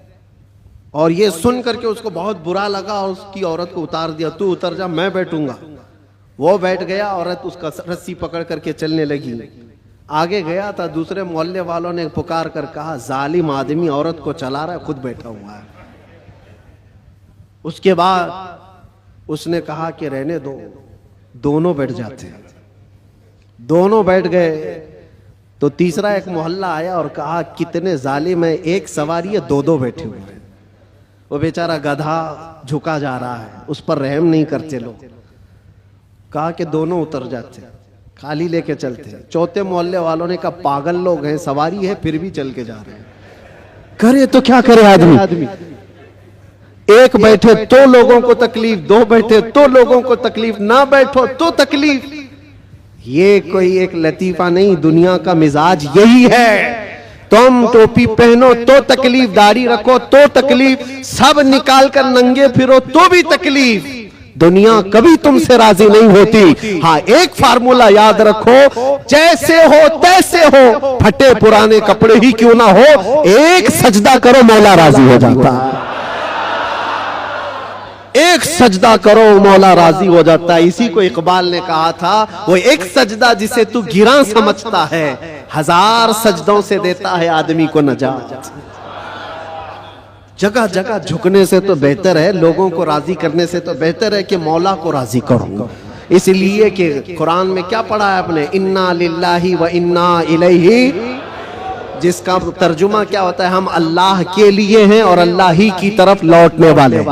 और ये सुन करके उसको बहुत बुरा लगा और उसकी औरत को उतार दिया, तू उतर जा, मैं बैठूंगा। वो बैठ गया, औरत उसका रस्सी पकड़ करके चलने लगी। आगे गया था, दूसरे मोहल्ले वालों ने पुकार कर कहा, जालिम आदमी औरत को चला रहा है, खुद बैठा हुआ है। उसके बाद उसने कहा कि रहने दो, दोनों बैठ जाते हैं। दोनों बैठ गए तो तीसरा एक मोहल्ला आया और कहा, कितने जालिम है, एक सवारी है, दो बैठे हुए हैं। वो बेचारा गधा झुका जा रहा है, उस पर रहम नहीं करते लोग। कहा कि दोनों उतर जाते, खाली लेके चलते। चौथे मोहल्ले वालों ने कहा, पागल लोग हैं, सवारी है फिर भी चल के जा रहे हैं, करे तो क्या करे आदमी। एक बैठे तो लोगों को तकलीफ, दो बैठे तो लोगों को तकलीफ, ना बैठो तो तकलीफ। ये कोई एक लतीफा नहीं, दुनिया का मिजाज यही है। तुम टोपी पहनो तो तकलीफ, दाढ़ी रखो तो तकलीफ, सब निकाल कर नंगे फिरो तो भी तकलीफ। दुनिया कभी तुमसे राजी नहीं होती। हाँ, एक फार्मूला याद रखो, जैसे हो तैसे हो, फटे पुराने कपड़े ही क्यों ना हो, एक सजदा करो मौला राजी हो जाता है। एक सजदा करो मौला राजी हो जाता है। इसी को इकबाल ने कहा था, वो एक सजदा जिसे तू गिरा समझता है, 1000 सजदों से देता है आदमी को नजात। जगह जगह झुकने से तो बेहतर है, लोगों को राजी करने से तो बेहतर है कि मौला को राजी करो। इसलिए कि कुरान में क्या पढ़ा है आपने, इन्ना लिल्लाही व इन्ना इलैहि, जिसका तर्जुमा क्या होता है, हम अल्लाह के लिए हैं और अल्लाह ही की तरफ लौटने वाले।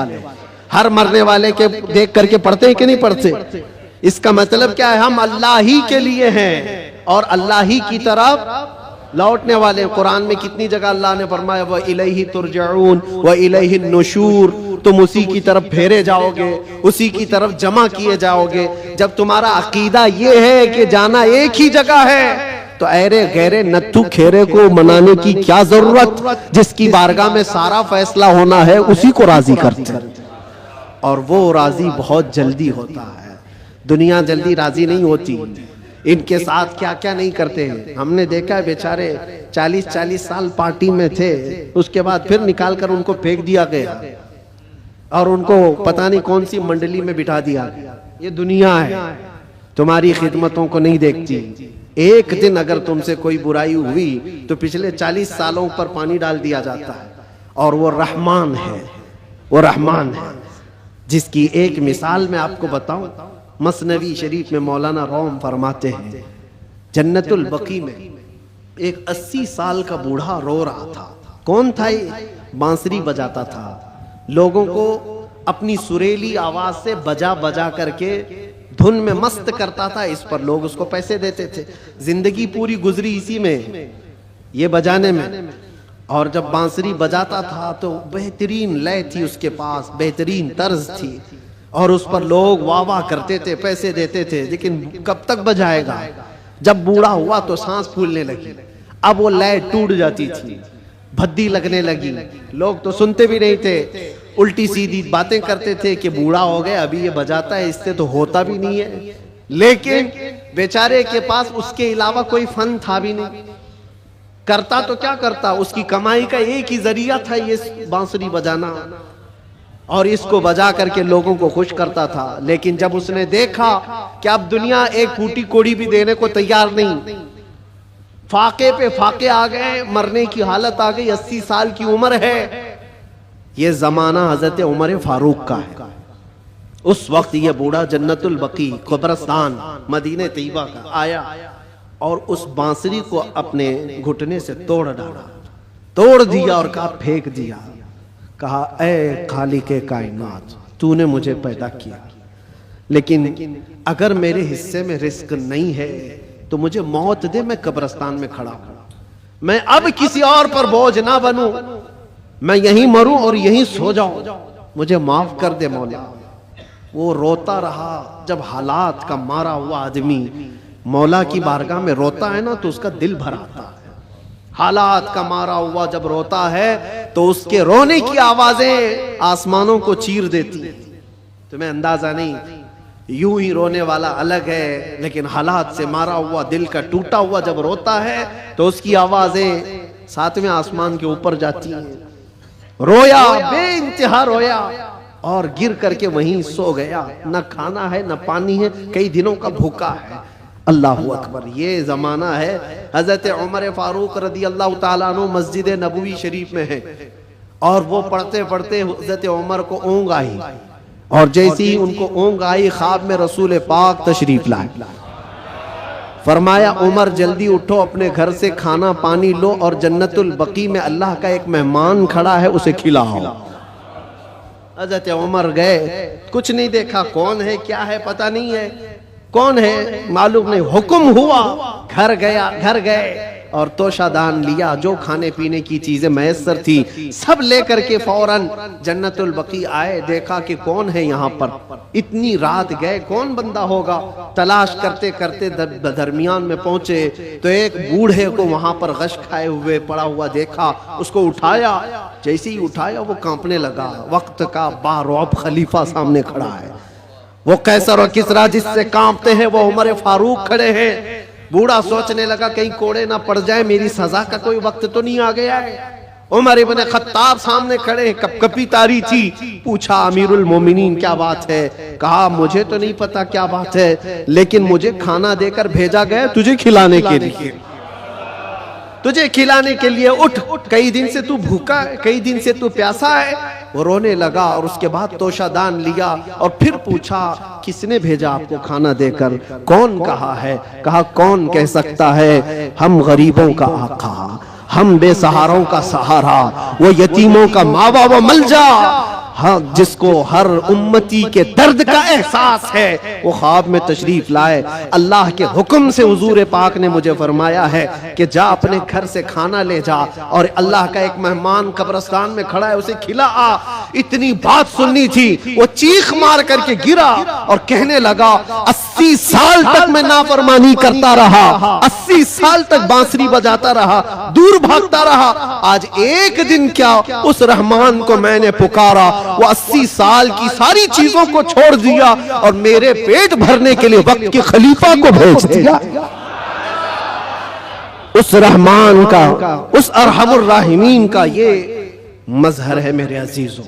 हर मरने वाले के देख करके पढ़ते हैं कि नहीं पढ़ते? इसका मतलब क्या है, हम अल्लाह ही के लिए हैं और अल्लाह ही की तरफ लौटने वाले। कुरान में कितनी जगह अल्लाह ने फरमाया व इलैहि तुरजऊन व इलैहि नुशूर, तुम उसी की तरफ फेरे जाओगे, उसी की तरफ जमा किए जाओगे। जब तुम्हारा अकीदा ये है कि जाना एक ही जगह है, तो ऐरे गैरे नत्थु खेरे को मनाने की क्या जरूरत? जिसकी बारगाह में सारा फैसला होना है उसी को राजी करते हैं, और वो राजी बहुत जल्दी होता है। दुनिया जल्दी राजी नहीं होती। इनके साथ क्या क्या नहीं करते हैं। हमने देखा है बेचारे 40-40 साल पार्टी में थे, उसके बाद फिर निकाल कर उनको फेंक दिया गया और उनको पता नहीं कौन सी मंडली में बिठा दिया गया। ये दुनिया है, तुम्हारी खिदमतों को नहीं देखती। एक दिन अगर तुमसे कोई बुराई हुई तो पिछले 40 सालों पर पानी डाल दिया जाता है। और वो रहमान है, वो रहमान है, जिसकी एक मिसाल मैं आपको बताऊं। मसनवी शरीफ में मौलाना रोम फरमाते हैं, जन्नतुल बकी में एक 80 साल का बूढ़ा रो रहा था। कौन था ये? बांसुरी बजाता था, लोगों को अपनी सुरीली आवाज से बजा बजा करके धुन में मस्त करता था। इस पर लोग उसको पैसे देते थे। जिंदगी पूरी गुजरी इसी में, ये बजाने में। और जब बांसुरी बजाता था तो बेहतरीन लय थी उसके पास, बेहतरीन तर्ज थी, और उस पर लोग वाह वाह करते थे, पैसे देते थे। लेकिन कब तक बजाएगा? जब बूढ़ा हुआ तो सांस फूलने लगी, अब वो लय टूट जाती थी, भद्दी लगने लगी। लोग तो सुनते भी नहीं थे, उल्टी सीधी बातें करते थे कि बूढ़ा हो गया, अभी ये बजाता है, इससे तो होता भी नहीं है। लेकिन बेचारे के पास उसके अलावा कोई फन था भी नहीं। करता तो क्या करता, उसकी कमाई का एक ही जरिया था ये बांसुरी बजाना, और इसको बजा करके लोगों को खुश करता था। लेकिन जब उसने देखा कि अब दुनिया एक फूटी कोड़ी भी देने को तैयार नहीं, फाके पे फाके आ गए, मरने की हालत आ गई, 80 साल की उम्र है। ये जमाना हजरत उमर फारूक का है। उस वक्त ये बूढ़ा जन्नतुल बकी कब्रिस्तान मदीने तैयबा का आया और उस बांसुरी को अपने घुटने से तोड़ डाला, तोड़ दिया और कहा फेंक दिया। कहा ऐ खालिके कायनात, तूने मुझे पैदा किया, लेकिन अगर मेरे हिस्से में रिस्क नहीं है तो मुझे मौत दे, मैं कब्रिस्तान में खड़ा हूं। मैं अब किसी और पर बोझ ना बनूं, मैं यहीं मरूं और यहीं सो जाऊं, मुझे माफ कर दे मौला। वो रोता रहा। जब हालात का मारा हुआ आदमी मौला की बारगाह में रोता है ना तो उसका दिल भर आता है। हालात का मारा हुआ जब रोता है तो उसके रोने की आवाजें आसमानों को चीर देती। तुम्हें अंदाजा नहीं, यूं ही रोने वाला अलग है, लेकिन हालात से मारा हुआ, दिल का टूटा हुआ जब रोता है तो उसकी आवाजें सातवें आसमान के ऊपर जाती हैं। रोया, बेइंतहा रोया और गिर करके वहीं सो गया। न खाना है न पानी है, कई दिनों का भूखा है। अल्लाह अकबर। ये जमाना है हजरत उमर फारूक रदी अल्लाह ताला अन्हु मस्जिद नबवी शरीफ में है, और वो पढ़ते पढ़ते हजरत उमर को ऊँग आई, और जैसे ही उनको ऊँग आई ख्वाब में रसूल पाक तशरीफ लाए। फरमाया उमर जल्दी उठो, अपने घर से खाना पानी लो और जन्नतुल बकी में अल्लाह का एक मेहमान खड़ा है उसे खिलाओ। हजरत उमर गए, कुछ नहीं देखा, कौन है क्या है पता नहीं है, कौन है मालूम नहीं। हुक्म हुआ, घर गया, घर गए और तोशादान लिया, जो खाने पीने की चीजें मैसर थी सब लेकर के फौरन जन्नतुल बकी आए। देखा कि कौन है यहाँ पर, इतनी रात गए, कौन बंदा होगा। तलाश करते करते दरमियान में पहुंचे तो एक बूढ़े को वहां पर गश खाए हुए पड़ा हुआ देखा, उसको उठाया। जैसे ही उठाया वो कांपने लगा। वक्त का बारौब खलीफा सामने खड़ा है, वो कैसर और किसरा जिससे कांपते हैं वो उमर फारूक खड़े हैं। बूढ़ा सोचने लगा कहीं कोड़े ना पड़ जाए, मेरी सजा का कोई वक्त तो नहीं आ गया है। उमर इब्ने खत्ताब सामने खड़े हैं, कपकपी तारी थी। पूछा अमीरुल मोमिनीन क्या बात है? कहा मुझे तो नहीं पता क्या बात है, लेकिन मुझे खाना देकर भेजा गया तुझे खिलाने के लिए। तुझे खिलाने के लिए उठ, कई दिन से तू भूखा है, कई दिन से तू प्यासा है। वो रोने लगा और उसके बाद तोशादान लिया और फिर पूछा किसने भेजा आपको खाना देकर, कौन कहा है? कहा कौन कह सकता है, हम गरीबों का आका, हम बेसहारों का सहारा, वो यतीमों का मावा व मलजा, हाँ जिसको हर उम्मती के दर्द का एहसास है, वो ख्वाब में तशरीफ लाए। अल्लाह के हुक्म से हुजूर पाक ने मुझे फरमाया है कि जा अपने घर से खाना ले जा, और अल्लाह का एक मेहमान कब्रिस्तान में खड़ा है, उसे खिला आ। इतनी बात सुननी थी, वो चीख मार करके गिरा और कहने लगा 80 साल तक मैं नाफरमानी करता रहा, 80 साल तक बांसुरी बजाता रहा, दूर भागता रहा, आज एक दिन क्या उस रहमान को मैंने पुकारा, वो 80 साल की सारी चीजों को छोड़ दिया और मेरे पेट भरने के लिए वक्त के खलीफा को भेज दिया। उस रहमान का, उस अरहमुर राहिमीन का ये मजहर है मेरे अजीजों।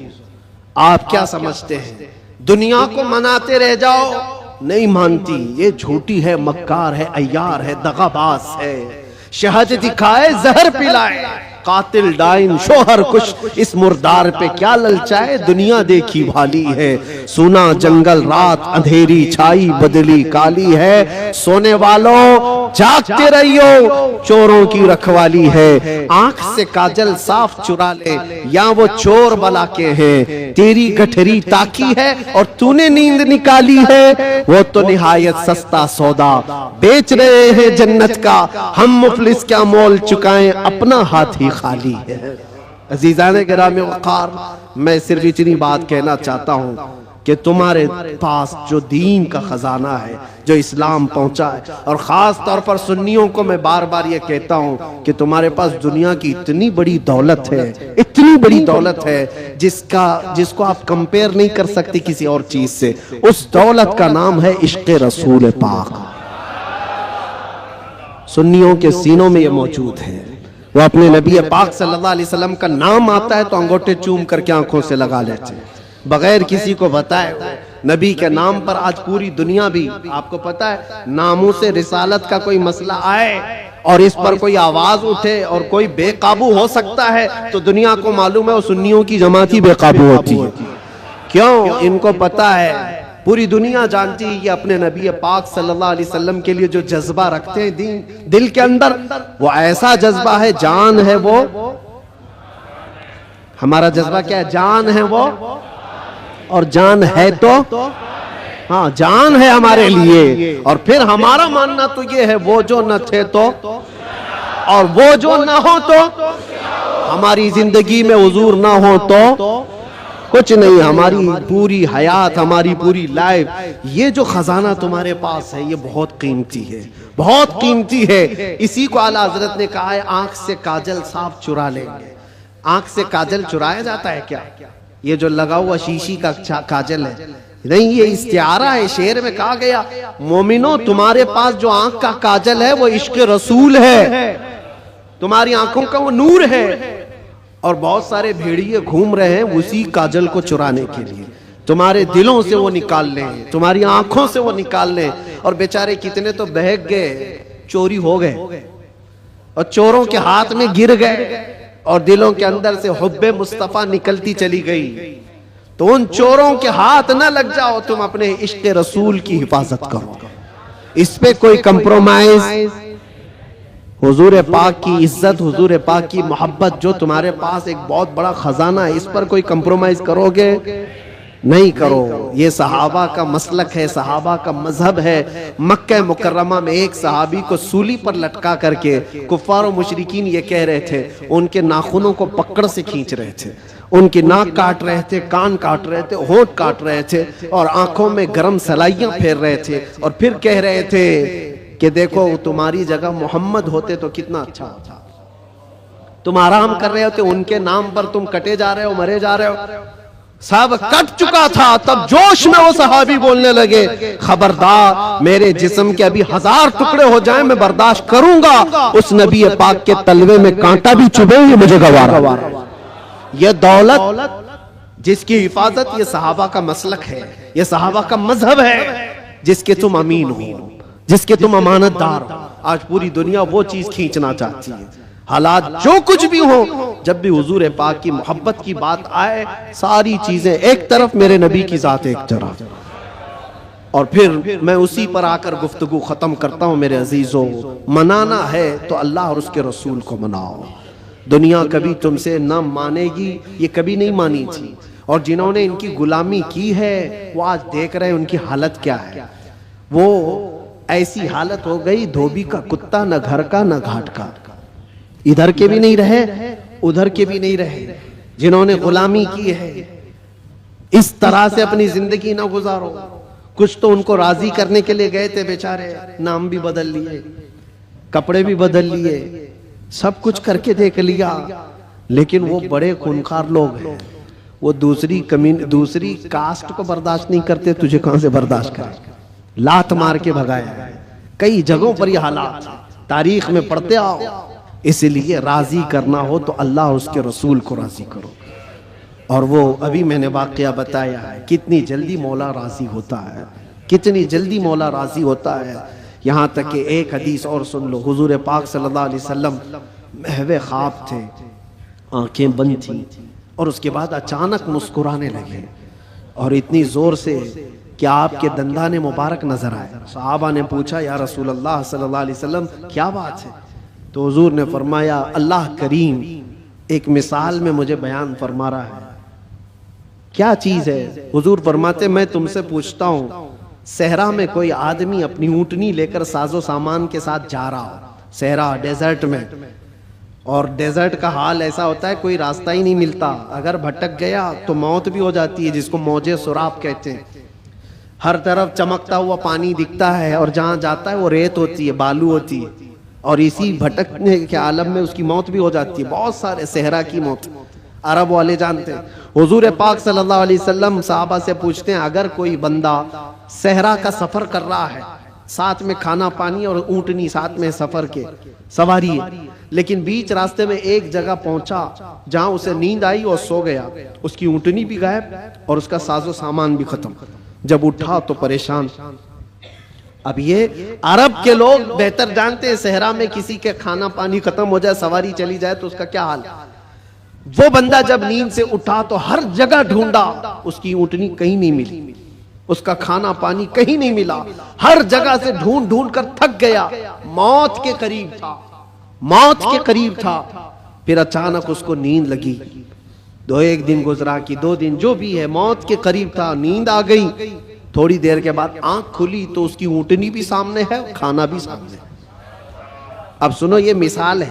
आप क्या समझते हैं दुनिया को मनाते रह जाओ? नहीं मानती, ये झूठी है, मक्कार है, अय्यार है, दगाबाज है। शहद दिखाए जहर पिलाए, कातिल डाइन शोहर कुछ, इस मुर्दार पे क्या ललचाए, दुनिया देखी भाली है। सुना जंगल रात अंधेरी छाई बदली काली है, सोने वालों जागते रहियो चोरों की रखवाली है। आंख से काजल साफ चुरा ले या वो चोर बला के हैं, तेरी गठरी ताकी है और तूने नींद निकाली है, वो तो निहायत सस्ता सौदा बेच रहे हैं जन्नत का, हम मुफलिस क्या मोल चुकाएं, अपना हाथ ही खाली है। अजीजाने गिरामी वक़ार, मैं सिर्फ इतनी बात कहना चाहता हूँ कि तुम्हारे पास जो दीन का खजाना है, जो इस्लाम पहुंचा है, और खास तौर पर सुन्नियों को मैं बार बार ये कहता हूं कि तुम्हारे पास दुनिया की इतनी बड़ी दौलत है, इतनी बड़ी दौलत है जिसको आप कंपेयर नहीं कर सकते किसी और चीज से। उस दौलत का नाम है इश्क़ रसूल पाक। सुन्नियों के सीनों में ये मौजूद है। वो अपने नबी पाक सल्लल्लाहु अलैहि वसल्लम का नाम आता है तो अंगूठे चूम करके आंखों से लगा लेते हैं बगैर किसी को बताए। नबी के नाम पर आज पूरी दुनिया भी, आपको पता है, नामों से रिसालत का कोई मसला आए और इस पर कोई आवाज उठे और कोई बेकाबू हो सकता है तो दुनिया को मालूम है वो सुन्नियों की जमात ही बेकाबू होती है। क्यों? इनको पता है, पूरी दुनिया जानती है कि अपने नबी पाक सल्लल्लाहु अलैहि वसल्लम के लिए जो जज्बा रखते हैं दिल के अंदर, वो ऐसा जज्बा है, जान है वो। हमारा जज्बा क्या है? जान है वो, और जान है तो हाँ, जान है हमारे लिए। और फिर हमारा मानना तो ये है, वो जो न थे तो, और वो जो न हो तो, हमारी जिंदगी में हुजूर ना हो तो कुछ नहीं। हमारी पूरी हयात, हमारी पूरी लाइफ, ये जो खजाना तुम्हारे पास है, ये बहुत कीमती है, बहुत कीमती है। इसी को आला हजरत ने कहा है, आंख से काजल साफ चुरा लेंगे। आंख से काजल चुराया जाता है क्या? ये जो लगा हुआ शीशी का काजल है, नहीं, ये इस्तिआरा है। शेर में कहा गया, मोमिनो तुम्हारे पास जो आंख का काजल है वो इश्क़ रसूल है, तुम्हारी आंखों का वो नूर है। और बहुत सारे भेड़िए घूम रहे हैं उसी काजल को चुराने के लिए। तुम्हारे दिलों से वो निकाल लें, तुम्हारी आंखों से वो निकाल लें। और बेचारे कितने तो बहक गए, चोरी हो गए और चोरों के हाथ में गिर गए और दिलों के अंदर से हुब्बे मुस्तफा निकलती चली गई। तो उन चोरों के हाथ न लग जाओ, तुम अपने इश्क़ रसूल की हिफाजत करो। इस पे कोई कंप्रोमाइज, हुजूर पाक की इज्जत, हुजूर पाक की मोहब्बत जो तुम्हारे पास एक बहुत बड़ा खजाना है, इस पर कोई कंप्रोमाइज करोगे? नहीं करो। ये सहाबा का मसलक है, सहाबा का मजहब है। मक्का मुकर्रमा में एक सहाबी को सूली पर लटका करके कुफ्फार और मुशरिकीन ये कह रहे थे, उनके नाखूनों को पकड़ से खींच रहे थे, उनकी नाक काट रहे थे, कान काट रहे थे, होंठ काट रहे थे और आंखों में गरम सलाइयां फेर रहे थे। और फिर कह रहे थे कि देखो तुम्हारी जगह मोहम्मद होते तो कितना अच्छा होता। तुम आराम कर रहे होते, उनके नाम पर तुम कटे जा रहे हो, मरे जा रहे हो। सब कट चुका था, तब जोश में वो सहाबी बोलने लगे, खबरदार, मेरे जिस्म के अभी 1000 टुकड़े हो जाएं मैं बर्दाश्त करूंगा, उस नबी पाक के तलवे में कांटा भी चुभे ये मुझे गवारा। ये दौलत जिसकी हिफाजत, ये सहाबा का मसलक है, ये सहाबा का मजहब है, जिसके तुम अमीन हो, जिसके तुम अमानतदार हो। आज पूरी दुनिया वो चीज खींचना चाहती है। हालात जो कुछ भी हो, जब भी हुजूर पाक की मोहब्बत की बात आए, सारी चीजें एक तरफ, मेरे नबी की जात एक तरफ। और फिर मैं उसी पर आकर गुफ्तगू खत्म करता हूं। मेरे अजीजों, मनाना है तो अल्लाह और उसके रसूल को मनाओ। दुनिया कभी तुमसे न मानेगी, ये कभी नहीं मानी थी। और जिन्होंने इनकी गुलामी की है वो आज देख रहे हैं उनकी हालत क्या है। वो ऐसी हालत हो गई, धोबी का कुत्ता, न घर का न घाट का, इधर के भी नहीं रहे उधर के भी नहीं रहे। जिन्होंने गुलामी की है, इस तरह से अपनी जिंदगी ना गुजारो। कुछ तो उनको राजी करने के लिए गए थे बेचारे, नाम भी बदल लिए, कपड़े भी बदल लिए, सब कुछ करके देख लिया, लेकिन वो बड़े खूंखार लोग हैं। वो दूसरी कास्ट को बर्दाश्त नहीं करते, तुझे कहां से बर्दाश्त करें। लात मार के भगाया। कई जगहों पर ये हालात तारीख में पढ़ते आओ। इसलिए राजी करना हो तो अल्लाह उसके रसूल को राजी करो। और वो अभी मैंने वाकया बताया है, कितनी जल्दी मौला राजी होता है, कितनी जल्दी मौला राजी होता है। यहाँ तक कि एक हदीस और सुन लो, हुजूर पाक सल्लल्लाहु अलैहि वसल्लम महवे ख्वाब थे, आंखें बंद थी, और उसके बाद अचानक मुस्कुराने लगे, और इतनी जोर से कि आपके दंदाने मुबारक नजर आए। सहाबा ने पूछा, या रसूल अल्लाह सल्लल्लाहु अलैहि वसल्लम क्या बात है? तो हुजूर ने फरमाया, अल्लाह करीम एक मिसाल में मुझे बयान फरमा रहा है। क्या चीज है? हुजूर फरमाते, मैं तुमसे पूछता हूँ, सहरा में कोई आदमी अपनी ऊँटनी लेकर साजो सामान के साथ जा रहा हो, सहरा डेजर्ट में, और डेजर्ट का हाल ऐसा होता है कोई रास्ता ही नहीं मिलता, अगर भटक गया तो मौत भी हो जाती है, जिसको मौजे सुराब कहते हैं। हर तरफ चमकता हुआ पानी दिखता है, और जहां जाता है वो रेत होती है, बालू होती है, और इसी भटकने के आलम में उसकी मौत भी हो जाती है। बहुत सारे सहरा की मौत अरब वाले जानते हैं। हुजूर पाक सल्लल्लाहु अलैहि वसल्लम साहबा से पूछते हैं, अगर कोई बंदा सहरा का सफर कर रहा है, साथ में खाना पानी और ऊँटनी साथ में सफर के सवारी है, लेकिन बीच रास्ते में एक जगह पहुंचा जहां उसे नींद आई और सो गया, उसकी ऊँटनी भी गायब और उसका साजो सामान भी खत्म। जब उठा तो परेशान। अब ये अरब के लोग बेहतर जानते हैं, सहरा में किसी के खाना पानी खत्म हो जाए, सवारी चली जाए तो उसका क्या हाल। वो बंदा जब नींद से उठा तो हर जगह ढूंढा, उसकी ऊँटनी कहीं नहीं मिली, उसका खाना पानी कहीं नहीं मिला, हर जगह से ढूंढ ढूंढ कर थक गया, मौत के करीब था, मौत के करीब था। फिर अचानक उसको नींद लगी। एक दिन गुजरा कि 2 दिन, जो भी है, मौत के करीब था, नींद आ गई। थोड़ी देर के बाद आंख खुली तो उसकी ऊँटनी भी सामने है, खाना भी सामने। अब सुनो, ये मिसाल है।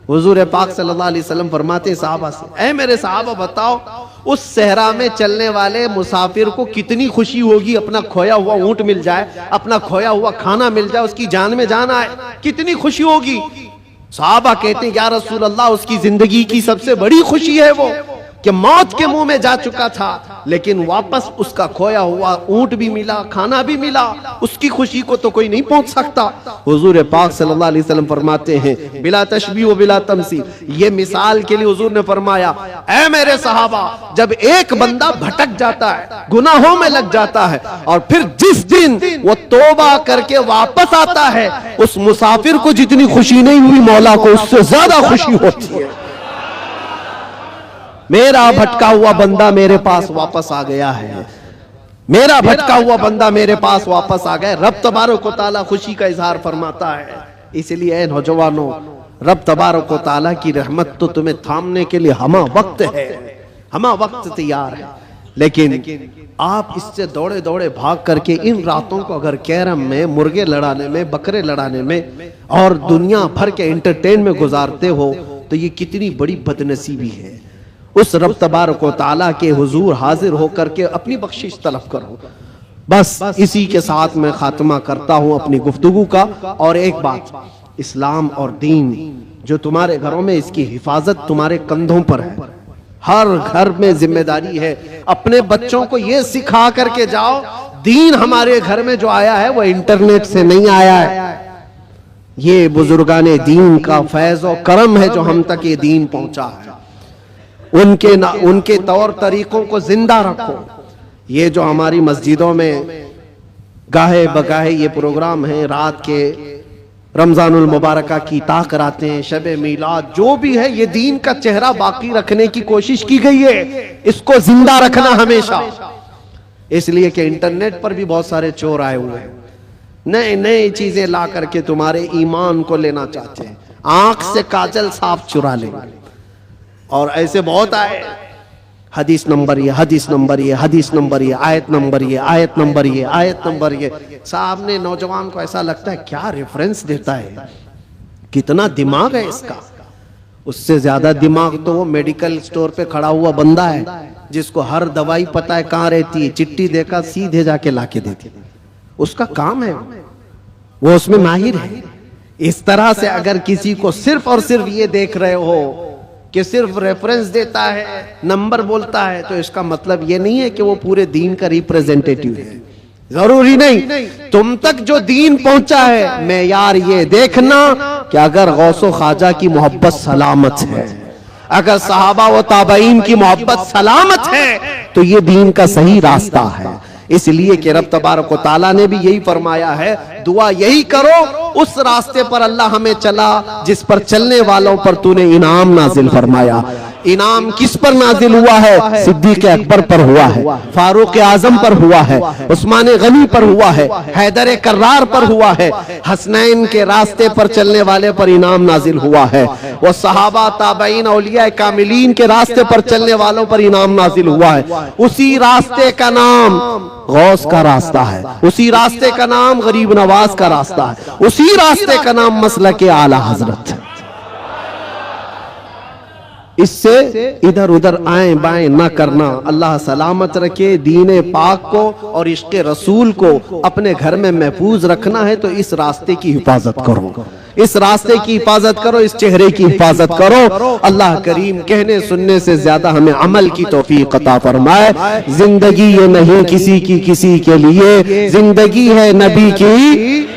हुजूर पाक सल्लल्लाहु अलैहि वसल्लम फरमाते साहबा से, ऐ मेरे साहबा बताओ, उस सहरा में चलने वाले मुसाफिर को कितनी खुशी होगी, अपना खोया हुआ ऊँट मिल जाए, अपना खोया हुआ खाना मिल जाए, उसकी जान में जान आए, कितनी खुशी होगी। साहबा कहते हैं, या रसूल अल्लाह, उसकी जिंदगी की सबसे बड़ी खुशी है वो कि मौत के मुंह में जा चुका था, लेकिन वापस उसका खोया हुआ ऊँट भी मिला, खाना भी मिला, उसकी खुशी को तो कोई नहीं पहुंच सकता। हुजूर पाक सल्लल्लाहु अलैहि वसल्लम फरमाते हैं, बिला तशबीह व बिला तमसील, ये मिसाल के लिए हुजूर ने फरमाया, ऐ मेरे सहाबा, जब एक बंदा भटक जाता है, गुनाहों में लग जाता है, और फिर जिस दिन वो तौबा करके वापस आता है, उस मुसाफिर को जितनी खुशी नहीं हुई, मौला को उससे ज्यादा खुशी होती है। मेरा भटका हुआ बंदा मेरे पास वापस आ गया है, मेरा भटका हुआ बंदा मेरे पास वापस आ गया। रब तबारक व तआला खुशी का इजहार फरमाता है। इसलिए नौजवानों, रब तबारक व तआला की रहमत तो तुम्हें थामने के लिए हमा वक्त है, हमा वक्त तैयार है, लेकिन आप इससे दौड़े दौड़े भाग करके इन रातों को अगर कैरम में, मुर्गे लड़ाने में, बकरे लड़ाने में और दुनिया भर के एंटरटेन में गुजारते हो, तो ये कितनी बड़ी बदनसीबी है। उस रब तबारक व तआला के हुजूर हाजिर होकर के अपनी बख्शिश तलब करो। बस इसी के साथ मैं खात्मा करता हूं अपनी गुफ्तगू का। और एक बात, इस्लाम और दीन जो तुम्हारे घरों में, इसकी हिफाजत तुम्हारे कंधों पर है। हर घर में जिम्मेदारी है, अपने बच्चों को यह सिखा करके जाओ, दीन हमारे घर में जो आया है वो इंटरनेट से नहीं आया है, ये बुजुर्गाने दीन का फैज और करम है जो हम तक ये दीन पहुंचा है। उनके तौर तरीकों को जिंदा रखो। ये जो हमारी मस्जिदों में गाहे बगाहे ये प्रोग्राम है, रात के रमजानुल मुबारका की ताक रातें, शब मीलाद, जो भी है ये दीन का चेहरा बाकी रखने की कोशिश की गई है, इसको जिंदा रखना हमेशा। इसलिए कि इंटरनेट पर भी बहुत सारे चोर आए हुए हैं, नए नए चीजें ला करके तुम्हारे ईमान को लेना चाहते हैं। आंख से काजल साफ चुरा लेंगे, और ऐसे बहुत आए, हदीस नंबर ये, हदीस नंबर ये, हदीस नंबर ये, आयत नंबर ये, आयत नंबर ये, आयत नंबर ये। साहब ने नौजवान को ऐसा लगता है क्या रेफरेंस देता है, कितना दिमाग है इसका। उससे ज्यादा दिमाग तो वो मेडिकल स्टोर पे खड़ा हुआ बंदा है जिसको हर दवाई पता है कहाँ रहती है, चिट्ठी देखा सीधे जाके लाके देती, उसका काम है, वो उसमें माहिर है। इस तरह से अगर किसी को सिर्फ और सिर्फ ये देख रहे हो कि सिर्फ रेफरेंस देता है, नंबर बोलता है, तो इसका मतलब ये नहीं है कि वो पूरे दीन का रिप्रेजेंटेटिव है। जरूरी नहीं, तुम तक जो दीन पहुंचा है, मैं यार ये देखना कि अगर गौसो ख्वाजा की मोहब्बत सलामत है, अगर सहाबा व ताबईन की मोहब्बत सलामत है, तो ये दीन का सही रास्ता है। इसलिए कि रब तबारक व तआला ने भी यही फरमाया है, दुआ यही करो उस रास्ते पर अल्लाह हमें चला जिस पर चलने वालों पर तूने इनाम नाजिल फरमाया। इनाम किस पर नाजिल हुआ है? सिद्दीक अकबर पर हुआ है, फारूक आजम पर हुआ है, उस्मान गनी पर हुआ है, हैदर कर्रार पर हुआ है, हसनैन के रास्ते पर चलने वाले पर इनाम नाजिल हुआ है। वो सहाबा, ताबईन, औलिया कामिलीन के रास्ते पर चलने वालों पर इनाम नाजिल हुआ है। उसी रास्ते का नाम गौस का रास्ता है, उसी रास्ते का नाम गरीब नवाज का रास्ता है, उसी रास्ते का नाम मसलक आला हजरत है। इससे इधर उधर आए बाएं न करना। अल्लाह सलामत रखे दीन पाक को और इश्क रसूल को अपने घर में महफूज रखना है, तो इस रास्ते की हिफाजत करो, इस रास्ते की हिफाजत करो, इस चेहरे की हिफाजत करो। अल्लाह करीम कहने सुनने से ज्यादा हमें अमल की तौफीक अता फरमाए। जिंदगी ये नहीं किसी की किसी के लिए, जिंदगी है नबी की